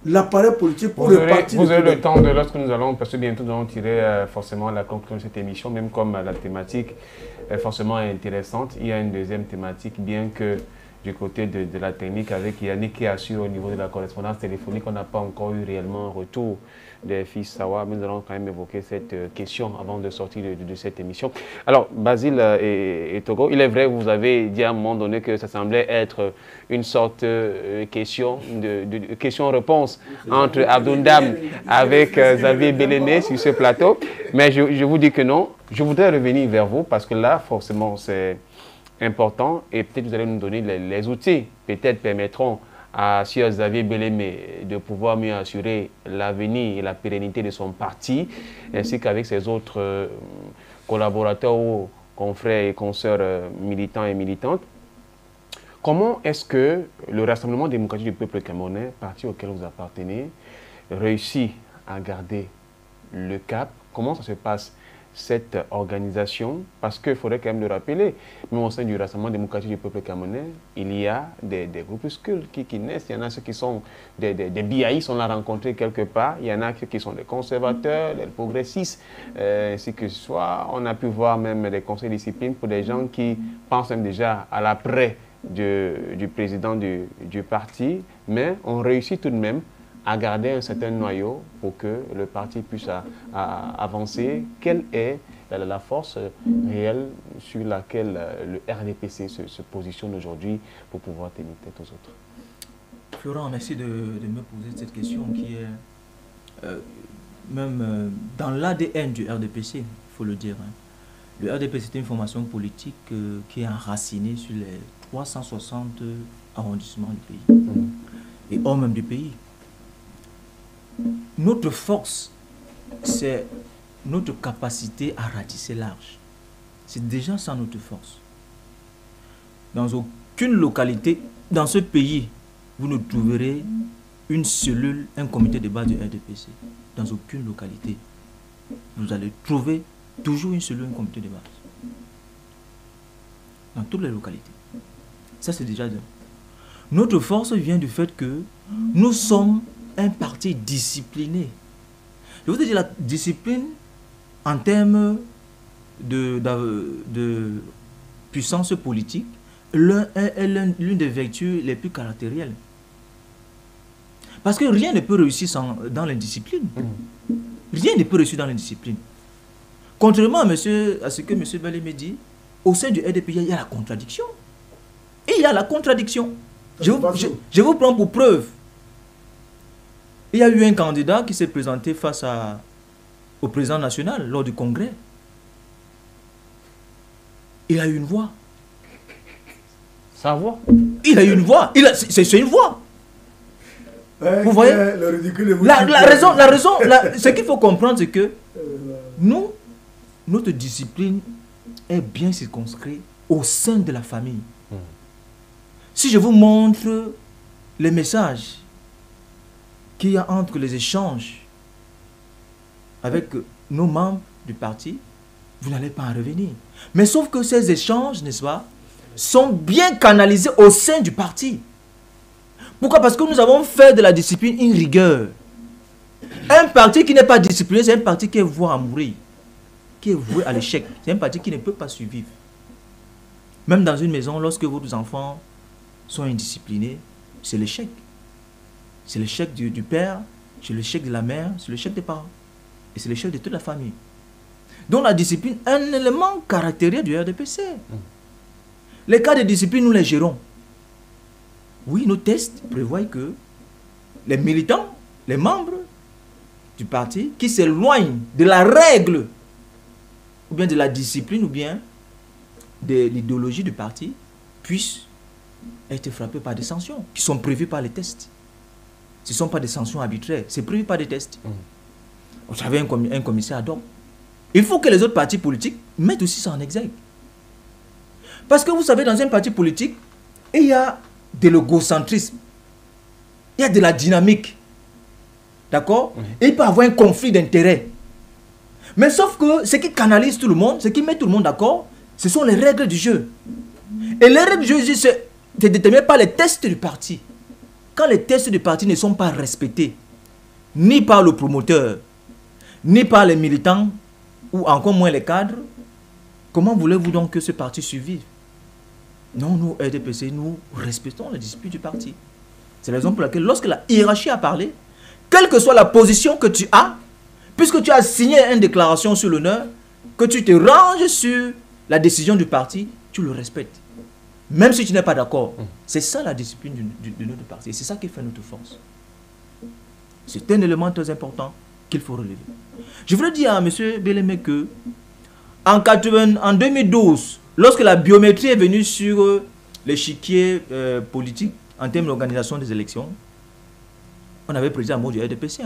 l'appareil politique pour le parti. Vous aurez le temps de lorsque nous allons, parce que bientôt nous allons tirer forcément la conclusion de cette émission, même comme la thématique est forcément intéressante. Il y a une deuxième thématique, bien que du côté de la technique avec Yannick qui assure au niveau de la correspondance téléphonique, on n'a pas encore eu réellement un retour des fils Sawa, mais nous allons quand même évoquer cette question avant de sortir de cette émission. Alors, Basile et Togo, il est vrai, vous avez dit à un moment donné que ça semblait être une sorte de question-réponse entre Abdoundam avec Xavier Beléné sur ce plateau, mais je vous dis que non. Je voudrais revenir vers vous parce que là, forcément, c'est important et peut-être vous allez nous donner les outils, peut-être permettront à Sir Xavier Beléné de pouvoir mieux assurer l'avenir et la pérennité de son parti, ainsi qu'avec ses autres collaborateurs ou confrères et consoeurs militants et militantes. Comment est-ce que le Rassemblement démocratique du peuple camerounais, parti auquel vous appartenez, réussit à garder le cap? Comment ça se passe cette organisation, parce qu'il faudrait quand même le rappeler, même au sein du Rassemblement démocratique du peuple camerounais, il y a des groupuscules qui naissent. Il y en a ceux qui sont des BAïs, on l'a rencontré quelque part. Il y en a ceux qui sont des conservateurs, des progressistes, ainsi que soit. On a pu voir même des conseils de discipline pour des gens qui pensent même déjà à l'après du président du parti, mais on réussit tout de même à garder un certain noyau pour que le parti puisse avancer. Quelle est la force réelle sur laquelle le RDPC se positionne aujourd'hui pour pouvoir tenir tête aux autres? Florent, merci de me poser cette question qui est même dans l'ADN du RDPC, il faut le dire. Le RDPC, c'est une formation politique qui est enracinée sur les 360 arrondissements du pays et hors même du pays. notre force, c'est notre capacité à ratisser large. C'est déjà ça notre force. Dans aucune localité, dans ce pays, vous ne trouverez une cellule, un comité de base du RDPC. Dans aucune localité, vous allez trouver toujours une cellule, un comité de base. Dans toutes les localités. Ça, c'est déjà de... Notre force vient du fait que nous sommes un parti discipliné. Je vous ai dit, la discipline, en termes de puissance politique, est l'une des vertus les plus caractérielles. Parce que rien ne peut réussir dans l'indiscipline. Rien ne peut réussir dans l'indiscipline. Contrairement à ce que M. Bellemé dit, au sein du RDP, il y a la contradiction. Et il y a la contradiction. Je vous prends pour preuve. Il y a eu un candidat qui s'est présenté face au président national lors du congrès. Il a eu une voix. Sa voix? Il a eu une voix. C'est une voix. Vous voyez? La raison, ce qu'il faut comprendre, c'est que nous, notre discipline est bien circonscrite au sein de la famille. Si je vous montre les messages qu'il y a entre les échanges avec nos membres du parti, vous n'allez pas en revenir. Mais sauf que ces échanges, n'est-ce pas, sont bien canalisés au sein du parti. Pourquoi? Parce que nous avons fait de la discipline une rigueur. Un parti qui n'est pas discipliné, c'est un parti qui est voué à mourir, qui est voué à l'échec. C'est un parti qui ne peut pas survivre. Même dans une maison, lorsque vos enfants sont indisciplinés, c'est l'échec. C'est l'échec du père, c'est l'échec de la mère, c'est l'échec des parents. Et c'est l'échec de toute la famille. Donc la discipline est un élément caractéristique du RDPC. Les cas de discipline, nous les gérons. Oui, nos tests prévoient que les militants, les membres du parti qui s'éloignent de la règle, ou bien de la discipline, ou bien de l'idéologie du parti, puissent être frappés par des sanctions qui sont prévues par les tests. Ce ne sont pas des sanctions arbitraires, c'est prévu par des tests. Vous avez un commissaire ad hoc. Il faut que les autres partis politiques mettent aussi ça en exergue. Parce que vous savez, dans un parti politique, il y a de l'égocentrisme, il y a de la dynamique. D'accord? Et il peut y avoir un conflit d'intérêts. Mais sauf que ce qui canalise tout le monde, ce qui met tout le monde d'accord, ce sont les règles du jeu. Et les règles du jeu, c'est déterminé par les tests du parti. Quand les tests du parti ne sont pas respectés, ni par le promoteur, ni par les militants, ou encore moins les cadres, comment voulez-vous donc que ce parti survive? Non, nous, RDPC, nous respectons la discipline du parti. C'est la raison pour laquelle, lorsque la hiérarchie a parlé, quelle que soit la position que tu as, puisque tu as signé une déclaration sur l'honneur, que tu te ranges sur la décision du parti, tu le respectes. Même si tu n'es pas d'accord. C'est ça la discipline de notre parti. C'est ça qui fait notre force. C'est un élément très important qu'il faut relever. Je voudrais dire à M. Bellemé que en 2012, lorsque la biométrie est venue sur l'échiquier politique en termes d'organisation des élections, on avait prédit un mot du RDPC.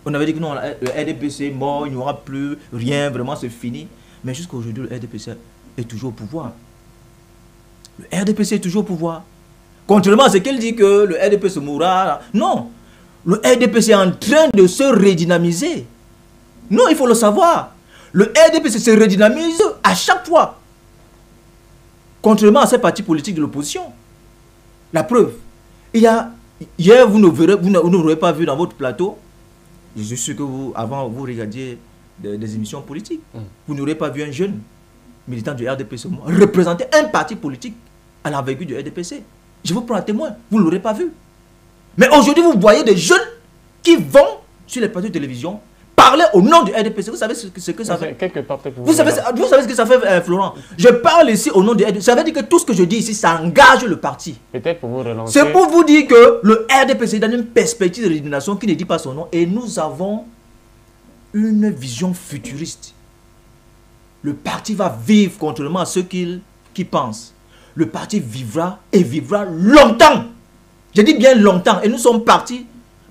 On avait dit que non, le RDPC est mort, il n'y aura plus rien, vraiment c'est fini. Mais jusqu'à aujourd'hui, le RDPC est toujours au pouvoir. Le RDPC est toujours au pouvoir. Contrairement à ce qu'elle dit que le RDPC mourra. Non, le RDPC est en train de se redynamiser. Non, il faut le savoir. Le RDPC se redynamise à chaque fois. Contrairement à ces partis politiques de l'opposition. La preuve, hier, vous n'aurez pas vu dans votre plateau, je suis sûr que avant vous regardiez des émissions politiques, vous n'aurez pas vu un jeune militant du RDPC représenter un parti politique à l'envergure du RDPC. Je vous prends un témoin, vous ne l'aurez pas vu. Mais aujourd'hui, vous voyez des jeunes qui vont sur les plateaux de télévision parler au nom du RDPC. Vous savez ce que ça fait? Vous savez ce que ça fait, Florent? Je parle ici au nom du RDPC. Ça veut dire que tout ce que je dis ici, ça engage le parti. Peut-être pour vous relancer. C'est pour vous dire que le RDPC est dans une perspective de réunification qui ne dit pas son nom. Et nous avons une vision futuriste. Le parti va vivre, contrairement à ceux qui pensent. Le parti vivra et vivra longtemps. Je dis bien longtemps. Et nous sommes partis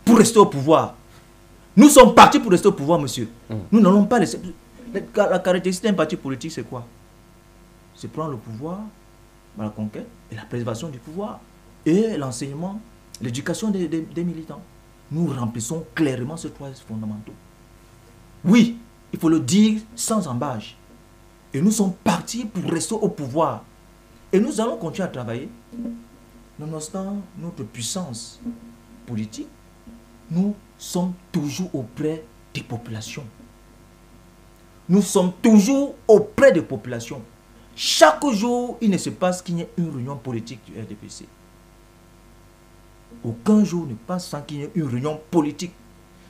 pour rester au pouvoir. Nous sommes partis pour rester au pouvoir, monsieur. Nous n'allons pas laisser... La caractéristique d'un parti politique, c'est quoi? C'est prendre le pouvoir, la conquête et la préservation du pouvoir. Et l'enseignement, l'éducation des militants. Nous remplissons clairement ces trois fondamentaux. Oui, il faut le dire sans embâche. Et nous sommes partis pour rester au pouvoir. Et nous allons continuer à travailler. Nonobstant notre puissance politique, nous sommes toujours auprès des populations. Nous sommes toujours auprès des populations. Chaque jour, il ne se passe qu'il y ait une réunion politique du RDPC. Aucun jour ne passe sans qu'il y ait une réunion politique.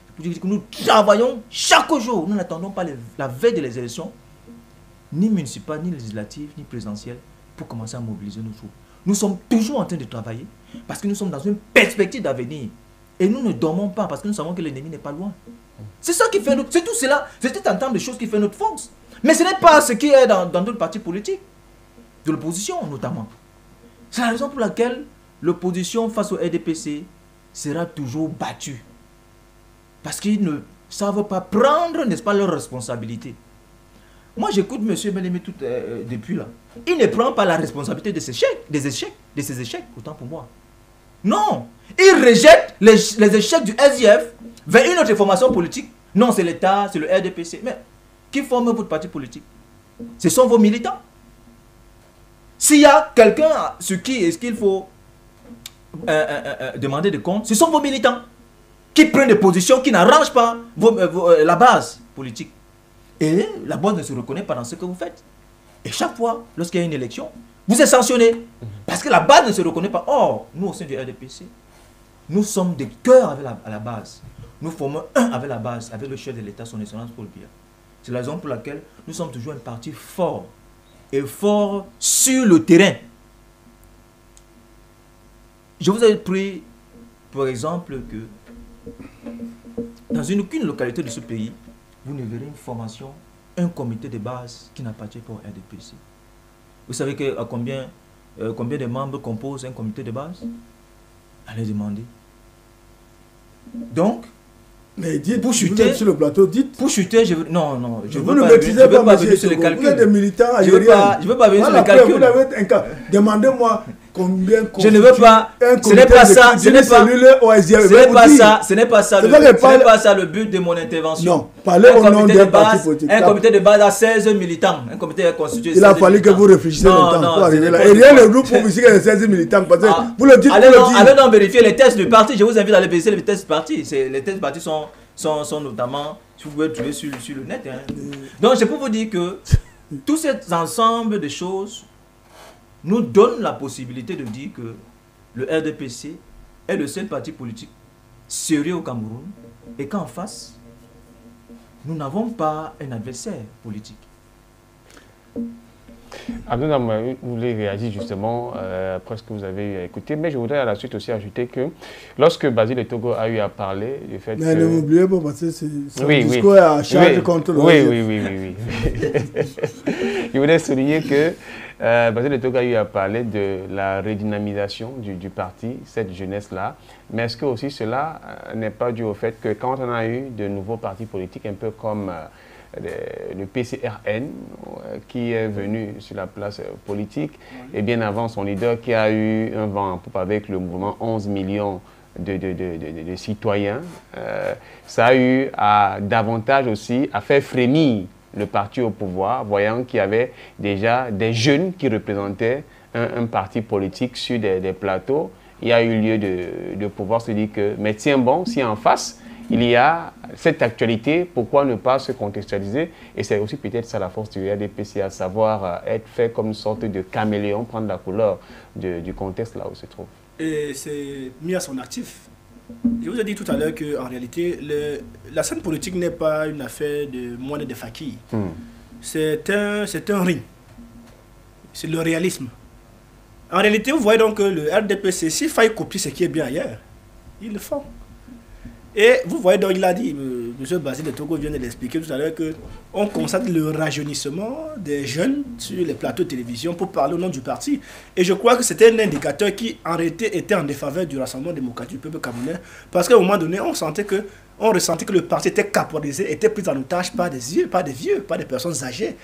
C'est pour dire que nous travaillons chaque jour. Nous n'attendons pas la veille de les élections, ni municipales, ni législatives, ni présidentielles, pour commencer à mobiliser nos troupes. Nous sommes toujours en train de travailler parce que nous sommes dans une perspective d'avenir. Et nous ne dormons pas parce que nous savons que l'ennemi n'est pas loin. C'est ça qui fait notre... C'est tout cela. C'est tout un ensemble de choses qui fait notre force. Mais ce n'est pas ce qui est dans d'autres partis politiques, de l'opposition notamment. C'est la raison pour laquelle l'opposition face au RDPC sera toujours battue. Parce qu'ils ne savent pas prendre, n'est-ce pas, leurs responsabilités. Moi, j'écoute M. Belémé depuis là. Il ne prend pas la responsabilité de ses échecs, autant pour moi. Non, il rejette les échecs du SIF vers une autre formation politique. Non, c'est l'État, c'est le RDPC. Mais qui forme votre parti politique? Ce sont vos militants. S'il y a quelqu'un sur qui est-ce qu'il faut demander des comptes, ce sont vos militants qui prennent des positions qui n'arrangent pas la base politique. Et la base ne se reconnaît pas dans ce que vous faites. Et chaque fois, lorsqu'il y a une élection, vous êtes sanctionné. Parce que la base ne se reconnaît pas. Or, nous au sein du RDPC, nous sommes des cœurs avec la base. Nous formons un avec la base, avec le chef de l'État, son excellence Paul Biya. C'est la raison pour laquelle nous sommes toujours un parti fort. Et fort sur le terrain. Je vous ai pris, par exemple, que dans aucune localité de ce pays, vous ne verrez une formation, un comité de base qui n'appartient pas au RDPC. Vous savez combien de membres composent un comité de base? Allez demander. Donc, mais dites, pour chuter sur le plateau, dites. Pour chuter, je veux vous ne maîtrisez pas venir sur les calculs. Vous êtes des militants. Je ne veux pas venir sur les calculs. Vous avez un cas. Demandez-moi combien. Je ne veux pas. Ce n'est pas ça. Ce n'est pas ça le but de mon intervention. Non, parlez au nom d'un parti politique. Un comité de base à 16 militants. Un comité constitué. Il a fallu que vous réfléchissiez longtemps pour arriver là. Et rien ne vous prouve ici qu'il y a 16 militants. Parce que vous le dites. Allez donc vérifier les tests du parti. Je vous invite à aller vérifier les tests du parti. Les tests du parti sont notamment, si vous pouvez trouver sur le net. Hein. Donc c'est pour vous dire que tout cet ensemble de choses nous donne la possibilité de dire que le RDPC est le seul parti politique sérieux au Cameroun et qu'en face, nous n'avons pas un adversaire politique. Abdou, vous voulez réagir justement après ce que vous avez eu à écouter, mais je voudrais à la suite aussi ajouter que lorsque Basile Etogo a eu à parler du fait mais que... ne m'oubliez pas parce que c'est son discours est à charge contre le... Oui. Je voudrais souligner que Basile Etogo a eu à parler de la redynamisation du parti, cette jeunesse-là, mais est-ce que aussi cela n'est pas dû au fait que quand on a eu de nouveaux partis politiques, un peu comme... le PCRN qui est venu sur la place politique et bien avant son leader qui a eu un vent en poupe avec le mouvement 11 millions de citoyens. Ça a eu davantage aussi à faire frémir le parti au pouvoir, voyant qu'il y avait déjà des jeunes qui représentaient un parti politique sur des plateaux. Il y a eu lieu de pouvoir se dire que, mais tiens bon, si en face, il y a cette actualité, pourquoi ne pas se contextualiser? Et c'est aussi peut-être ça la force du RDPC, à savoir être fait comme une sorte de caméléon, prendre la couleur du contexte là où il se trouve. Et c'est mis à son actif. Je vous ai dit tout à l'heure qu'en réalité, la scène politique n'est pas une affaire de moines et de fakirs. C'est un ring. C'est le réalisme. En réalité, vous voyez donc que le RDPC, s'il faille copier ce qui est bien ailleurs, ils le font. Et vous voyez donc, il a dit, M. Basile Etogo vient de l'expliquer tout à l'heure, qu'on constate le rajeunissement des jeunes sur les plateaux de télévision pour parler au nom du parti. Et je crois que c'était un indicateur qui en réalité était en défaveur du Rassemblement démocratique du peuple camerounais. Parce qu'à un moment donné, on sentait que on ressentit que le parti était caporisé, était pris en otage par des vieux, par des personnes âgées.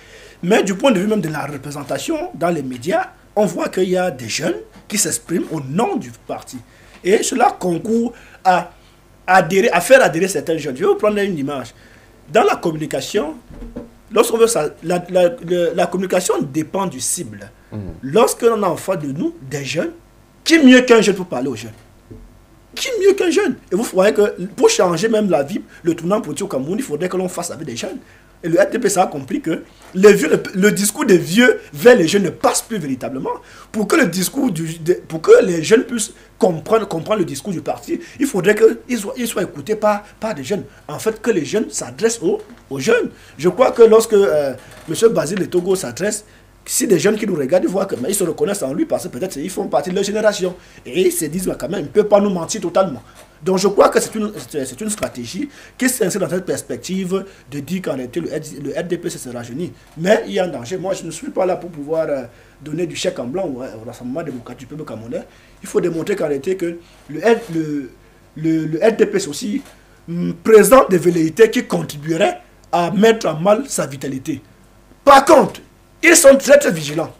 Mais du point de vue même de la représentation dans les médias, on voit qu'il y a des jeunes qui s'expriment au nom du parti. Et cela concourt à faire adhérer certains jeunes. Je vais vous prendre une image. Dans la communication, lorsqu'on veut ça, la communication dépend du cible. Lorsque l'on a en face de nous des jeunes, qui mieux qu'un jeune pour parler aux jeunes? Qui mieux qu'un jeune? Et vous voyez que pour changer même la vie, le tournant politique au Cameroun, il faudrait que l'on fasse avec des jeunes. Et le RDPC a compris que le discours des vieux vers les jeunes ne passe plus véritablement. Pour que les jeunes puissent comprendre le discours du parti, il faudrait qu'ils soient écoutés par des jeunes. En fait, que les jeunes s'adressent aux jeunes. Je crois que lorsque M. Basile Togo s'adresse, si des jeunes qui nous regardent, ils voient que ils se reconnaissent en lui parce que peut-être ils font partie de leur génération. Et ils se disent, quand même, il ne peut pas nous mentir totalement. Donc je crois que c'est une stratégie qui s'inscrit dans cette perspective de dire qu'en réalité le RDPC se rajeunit. Mais il y a un danger. Moi, je ne suis pas là pour pouvoir donner du chèque en blanc au Rassemblement démocratique du peuple camerounais. Il faut démontrer qu'en réalité que le RDPC aussi présente des velléités qui contribueraient à mettre en mal sa vitalité. Par contre, ils sont très très vigilants.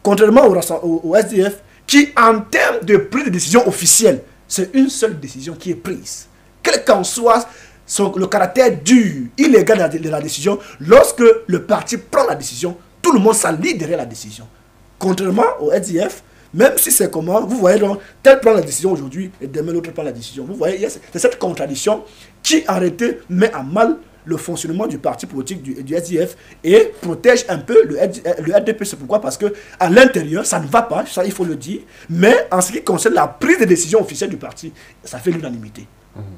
Contrairement au SDF, qui en termes de prise de décision officielle, c'est une seule décision qui est prise. Quel qu'en soit le caractère dur, illégal de la décision, lorsque le parti prend la décision, tout le monde s'allie derrière la décision. Contrairement au SDF, même si c'est comment, vous voyez donc, tel prend la décision aujourd'hui et demain l'autre prend la décision. Vous voyez, c'est cette contradiction qui en réalité met à mal le fonctionnement du parti politique du SDF et protège un peu le RDP. C'est pourquoi? Parce qu'à l'intérieur, ça ne va pas, ça il faut le dire, mais en ce qui concerne la prise de décision officielle du parti, ça fait l'unanimité.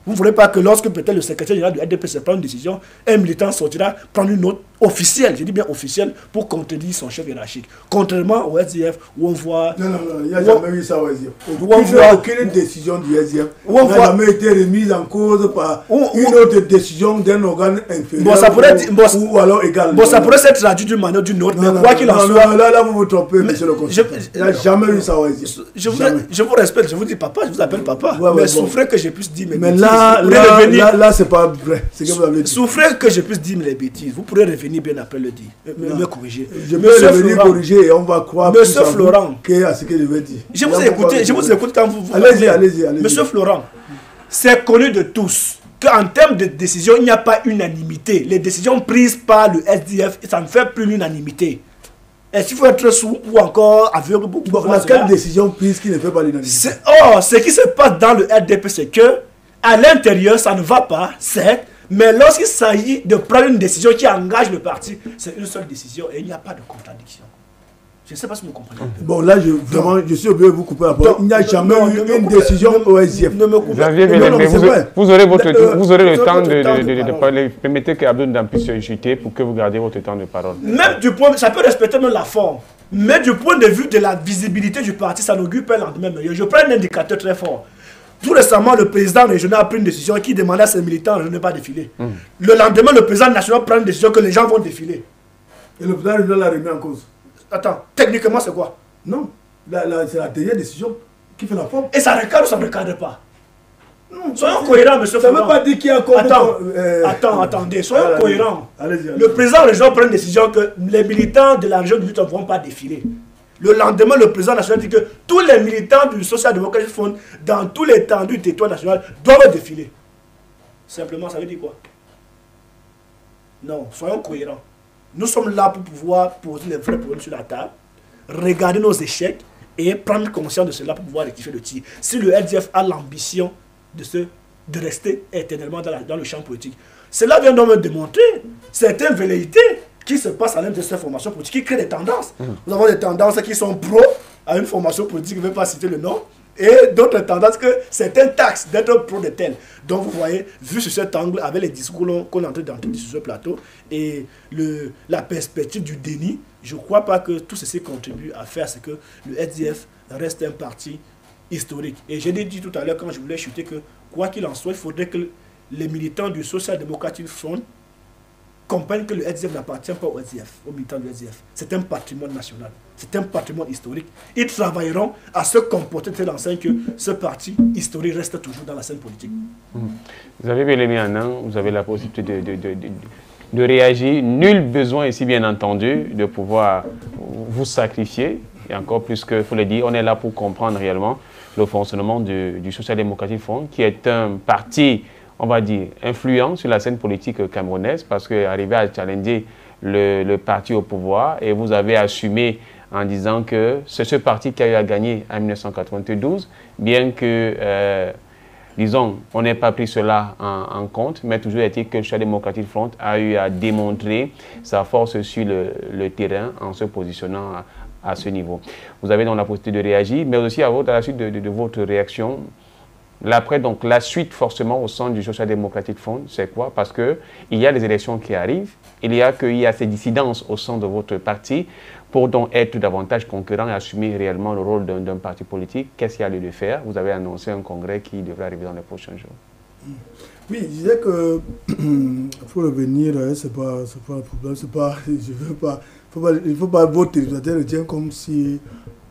Vous ne voulez pas que lorsque peut-être le secrétaire général du RDPC prend une décision, un militant sortira prendre une autre officielle, je dis bien officielle, pour contredire son chef hiérarchique. Contrairement au SDF, où on voit... Non, il n'y a jamais eu ça au SDF. Aucune décision du SDF n'a jamais été remise en cause par une autre décision d'un organe inférieur ou alors égal. Bon, ça pourrait s'être traduit d'une manière ou d'une autre, mais quoi qu'il en soit... Là, vous vous trompez, monsieur le conseiller. Il n'y a jamais eu ça au SDF. Je vous respecte, je vous dis papa, je vous appelle papa, mais souffrez que je puisse dire mes bêtises. Mais là, c'est pas vrai. C'est que vous avez dit. Souffrez que je puisse dire les bêtises. Vous pourrez revenir bien après le dire. Me corriger. Je peux revenir corriger et on va croire Monsieur Florent, à ce que je vais dire. Je vous écoute quand vous... Allez-y. Monsieur Florent, c'est connu de tous qu'en termes de décision, il n'y a pas unanimité. Les décisions prises par le SDF, ça ne fait plus l'unanimité. Est-ce qu'il faut être sourd ou encore aveugle pour quelle décision prise qui ne fait pas l'unanimité? Ce qui se passe dans le RDP, c'est que à l'intérieur, ça ne va pas, certes, mais lorsqu'il s'agit de prendre une décision qui engage le parti, c'est une seule décision et il n'y a pas de contradiction. Je ne sais pas si vous comprenez. Bon, là, je suis obligé de vous couper la parole. Il n'y a jamais eu une décision au SDF. Vous aurez le temps de parler. Permettez qu'Abdou Ndam puisse se jeter pour que vous gardiez votre temps de parole. Même du point, ça peut respecter même la forme. Mais du point de vue de la visibilité du parti, ça n'augure pas un lendemain meilleur. Je prends un indicateur très fort. Tout récemment, le président régional a pris une décision qui demandait à ses militants de ne pas défiler. Le lendemain, le président national prend une décision que les gens vont défiler. Et le président régional l'a remis en cause. Attends, techniquement, c'est quoi? Non, c'est la dernière décision qui fait la forme. Et ça recadre ou ça ne recadre pas? Non, soyons cohérents, monsieur Florent. Ça ne veut pas dire qu'il y a encore... Attendez, soyons cohérents. Le président régional prend une décision que les militants de la région du Lutte ne vont pas défiler. Le lendemain, le président national dit que tous les militants du Social-Démocratique Front, dans tous les tendus du territoire national, doivent défiler. Simplement, ça veut dire quoi? Non, soyons cohérents. Nous sommes là pour pouvoir poser les vrais problèmes sur la table, regarder nos échecs et prendre conscience de cela pour pouvoir rectifier le tir. Si le LDF a l'ambition de rester éternellement dans le champ politique, cela vient donc me démontrer certaines velléités qui se passent à l'intérieur de cette formation politique, qui créent des tendances. Nous avons des tendances qui sont pro à une formation politique, je ne vais pas citer le nom, et d'autres tendances que certains taxent d'être pro de tel. Donc vous voyez, vu sur cet angle, avec les discours qu'on est en train d'entendre sur ce plateau, et la perspective du déni, je ne crois pas que tout ceci contribue à faire ce que le SDF reste un parti historique. Et je l'ai dit tout à l'heure quand je voulais chuter que, quoi qu'il en soit, il faudrait que les militants du Social Democratic Front comprennent que le SDF n'appartient pas au SDF, aux militants du SDF. C'est un patrimoine national, c'est un patrimoine historique. Ils travailleront à se comporter de telle enseigne que ce parti historique reste toujours dans la scène politique. Vous avez bien aimé un an, vous avez la possibilité de réagir. Nul besoin ici, bien entendu, de pouvoir vous sacrifier. Et encore plus que, il faut le dire, on est là pour comprendre réellement le fonctionnement du Social Democratic Front, qui est un parti, on va dire, influent sur la scène politique camerounaise, parce qu'arriver à challenger le parti au pouvoir, et vous avez assumé en disant que c'est ce parti qui a eu à gagner en 1992, bien que, disons, on n'ait pas pris cela en compte, mais toujours est-il que le Social Democratic Front a eu à démontrer sa force sur le terrain en se positionnant à ce niveau. Vous avez donc la possibilité de réagir, mais aussi à la suite de votre réaction. L'après, donc la suite forcément au sein du Social Democratic Front, c'est quoi? Parce qu'il y a les élections qui arrivent, il y a ces dissidences au sein de votre parti pour donc être davantage concurrent et assumer réellement le rôle d'un parti politique. Qu'est-ce qu'il y a lieu de faire? Vous avez annoncé un congrès qui devrait arriver dans les prochains jours. Oui, je disais que faut revenir, c'est pas un problème, c'est pas, je veux pas, il faut pas votre téléspectateur retient comme si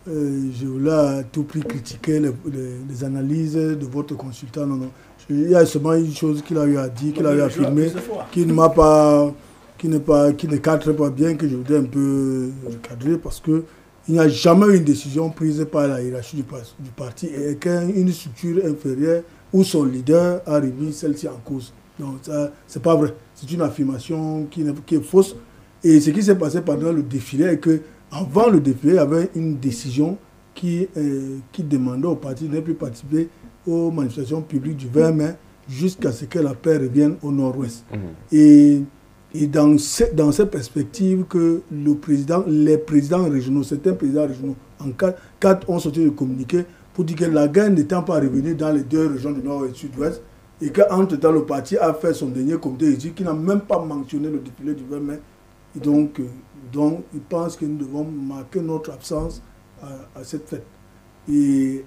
je voulais à tout prix critiquer les analyses de votre consultant. Non, non. Il y a seulement une chose qu'il a eu à dire, qu'il a eu à affirmer, qui ne cadre pas bien, que je voudrais un peu recadrer, parce qu'il n'y a jamais eu une décision prise par la hiérarchie du parti et qu'une structure inférieure où son leader a remis celle-ci en cause. Donc, ce n'est pas vrai. C'est une affirmation qui est fausse. Et ce qui s'est passé pendant le défilé est qu'avant le défilé, il y avait une décision qui demandait au parti de ne plus participer aux manifestations publiques du 20 mai jusqu'à ce que la paix revienne au nord-ouest. Et dans cette perspective que les présidents régionaux, certains présidents régionaux, en 4 ont sorti le communiqué pour dire que la guerre n'étant pas revenue dans les 2 régions du nord et du sud-ouest, et qu'entre-temps, le parti a fait son dernier comité qui n'a même pas mentionné le défilé du 20 mai. Et donc, ils pensent que nous devons marquer notre absence à cette fête. Et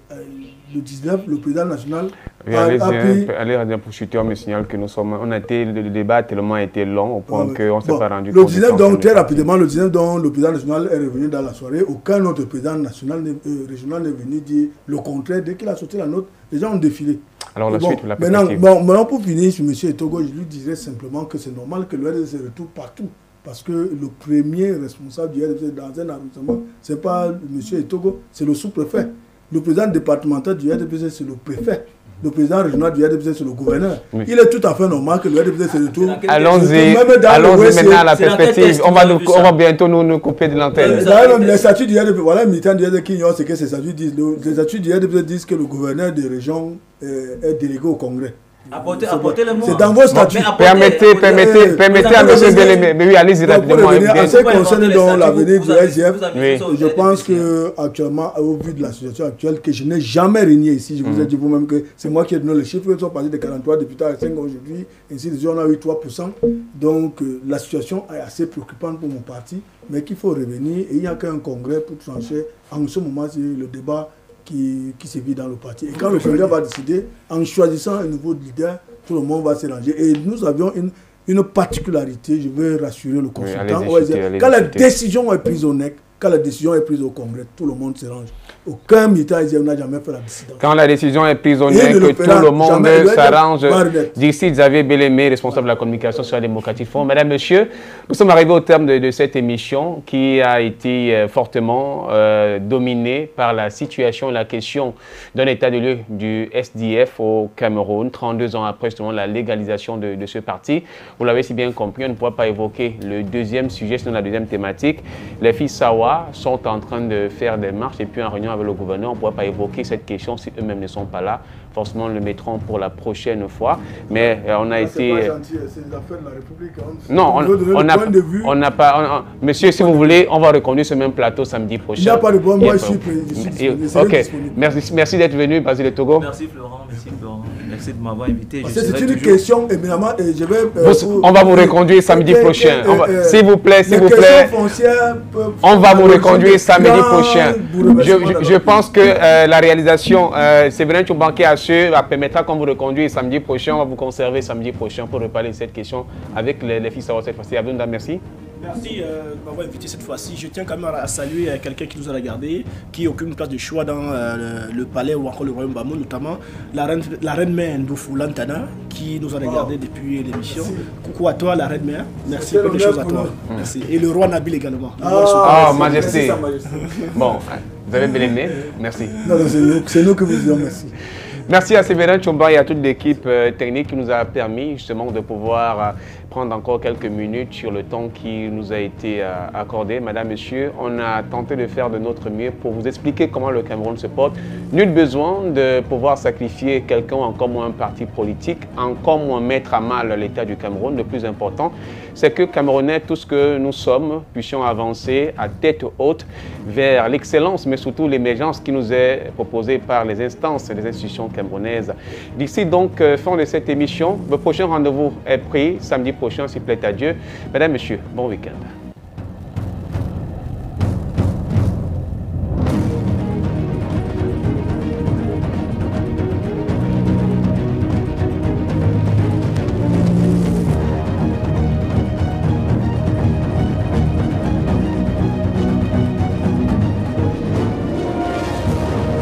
le 19, le président national allez pour chuter, on me signale que le débat a tellement été long au point qu'on ne s'est pas rendu compte. Le 19, donc très rapidement, le 19, donc, le président national est revenu dans la soirée. Aucun autre président national régional n'est venu dire le contraire. Dès qu'il a sorti la note, les gens ont défilé. Alors la suite, la maintenant, pour finir sur M. Etogo, je lui dirais simplement que c'est normal que le RDC se retrouve partout. Parce que le premier responsable du RDC dans un arrondissement, ce n'est pas M. Etogo, c'est le sous-préfet. Le président départemental du RDPC, c'est le préfet. Le président régional du RDPC, c'est le gouverneur. Oui. Il est tout à fait normal que le RDPC se retrouve. Allons-y maintenant à la perspective. On va bientôt nous couper de l'antenne. Les statuts du RDPC, voilà les militants du RDPC qui ignorent ce que ces statuts disent. Les statuts du RDPC disent que le gouverneur des régions est délégué au Congrès. Apportez le mot. C'est dans vos statuts. Permettez à M. Bélémé. Mais oui, allez-y rapidement. En ce qui concerne l'avenir du SDF, je pense qu'actuellement, au vu de la situation actuelle, que je n'ai jamais régné ici, je vous ai dit vous-même que c'est moi qui ai donné les chiffres, ils sont passés de 43 députés à 5 aujourd'hui, ainsi de suite, on a eu 3%. Donc la situation est assez préoccupante pour mon parti, mais qu'il faut revenir et il n'y a qu'un congrès pour trancher en ce moment c'est le débat qui se vit dans le parti. Et quand le congrès va décider, en choisissant un nouveau leader, tout le monde va se ranger. Et nous avions une particularité, je veux rassurer le consultant. Quand la décision est prise au NEC, quand la décision est prise au congrès, tout le monde se range. Aucun militant n'a jamais fait la décision. Quand la décision est prise au NEC, tout le monde s'arrange. D'ici Xavier Bélémé, responsable de la communication sur la démocratie Front. Mesdames, Messieurs, nous sommes arrivés au terme de cette émission qui a été fortement dominée par la situation, la question d'un état de lieu du SDF au Cameroun, 32 ans après justement la légalisation de ce parti. Vous l'avez si bien compris, on ne pourra pas évoquer le deuxième sujet, sinon la deuxième thématique. Les filles Sawa sont en train de faire des marches et puis en réunion avec le gouverneur, on ne pourra pas évoquer cette question si eux-mêmes ne sont pas là. Forcément, le mettront pour la prochaine fois. Mais on a été... C'est pas gentil, c'est les affaires de la République. Non, on n'a pas... Monsieur, si vous voulez, on va reconduire ce même plateau samedi prochain. Il n'y a pas de problème, moi je suis disponible. Ok, merci d'être venu, Basile Togo. Merci Florent, merci de m'avoir invité. C'est une question éminemment... On va vous reconduire samedi prochain. S'il vous plaît, on va vous reconduire samedi prochain. Je pense que la réalisation, Séverin Tchoubanké permettra qu'on vous reconduise samedi prochain. On va vous conserver samedi prochain pour reparler de cette question avec les fils à cette fois-ci. Abdounda, merci. Merci de m'avoir invité cette fois-ci. Je tiens quand même à saluer quelqu'un qui nous a regardé, qui occupe une place de choix dans le palais ou encore le royaume Bamou, notamment la reine mère Ndoufou Lantana, qui nous a regardé depuis l'émission. Coucou à toi, la reine mère. Merci, bonne chose à toi. Merci. Et le roi Nabil également. Majesté. Bon, vous avez bien aimé. Merci. C'est nous que vous disons merci. Merci à Séverin Tchomba et à toute l'équipe technique qui nous a permis justement de pouvoir prendre encore quelques minutes sur le temps qui nous a été accordé. Madame, Monsieur, on a tenté de faire de notre mieux pour vous expliquer comment le Cameroun se porte. Nul besoin de pouvoir sacrifier quelqu'un, encore moins un parti politique, encore moins mettre à mal l'état du Cameroun. Le plus important, c'est que Camerounais, tout ce que nous sommes, puissions avancer à tête haute vers l'excellence, mais surtout l'émergence qui nous est proposée par les instances et les institutions camerounaises. D'ici donc, fin de cette émission, le prochain rendez-vous est pris samedi prochain, s'il plaît à Dieu. Mesdames, Messieurs, bon week-end.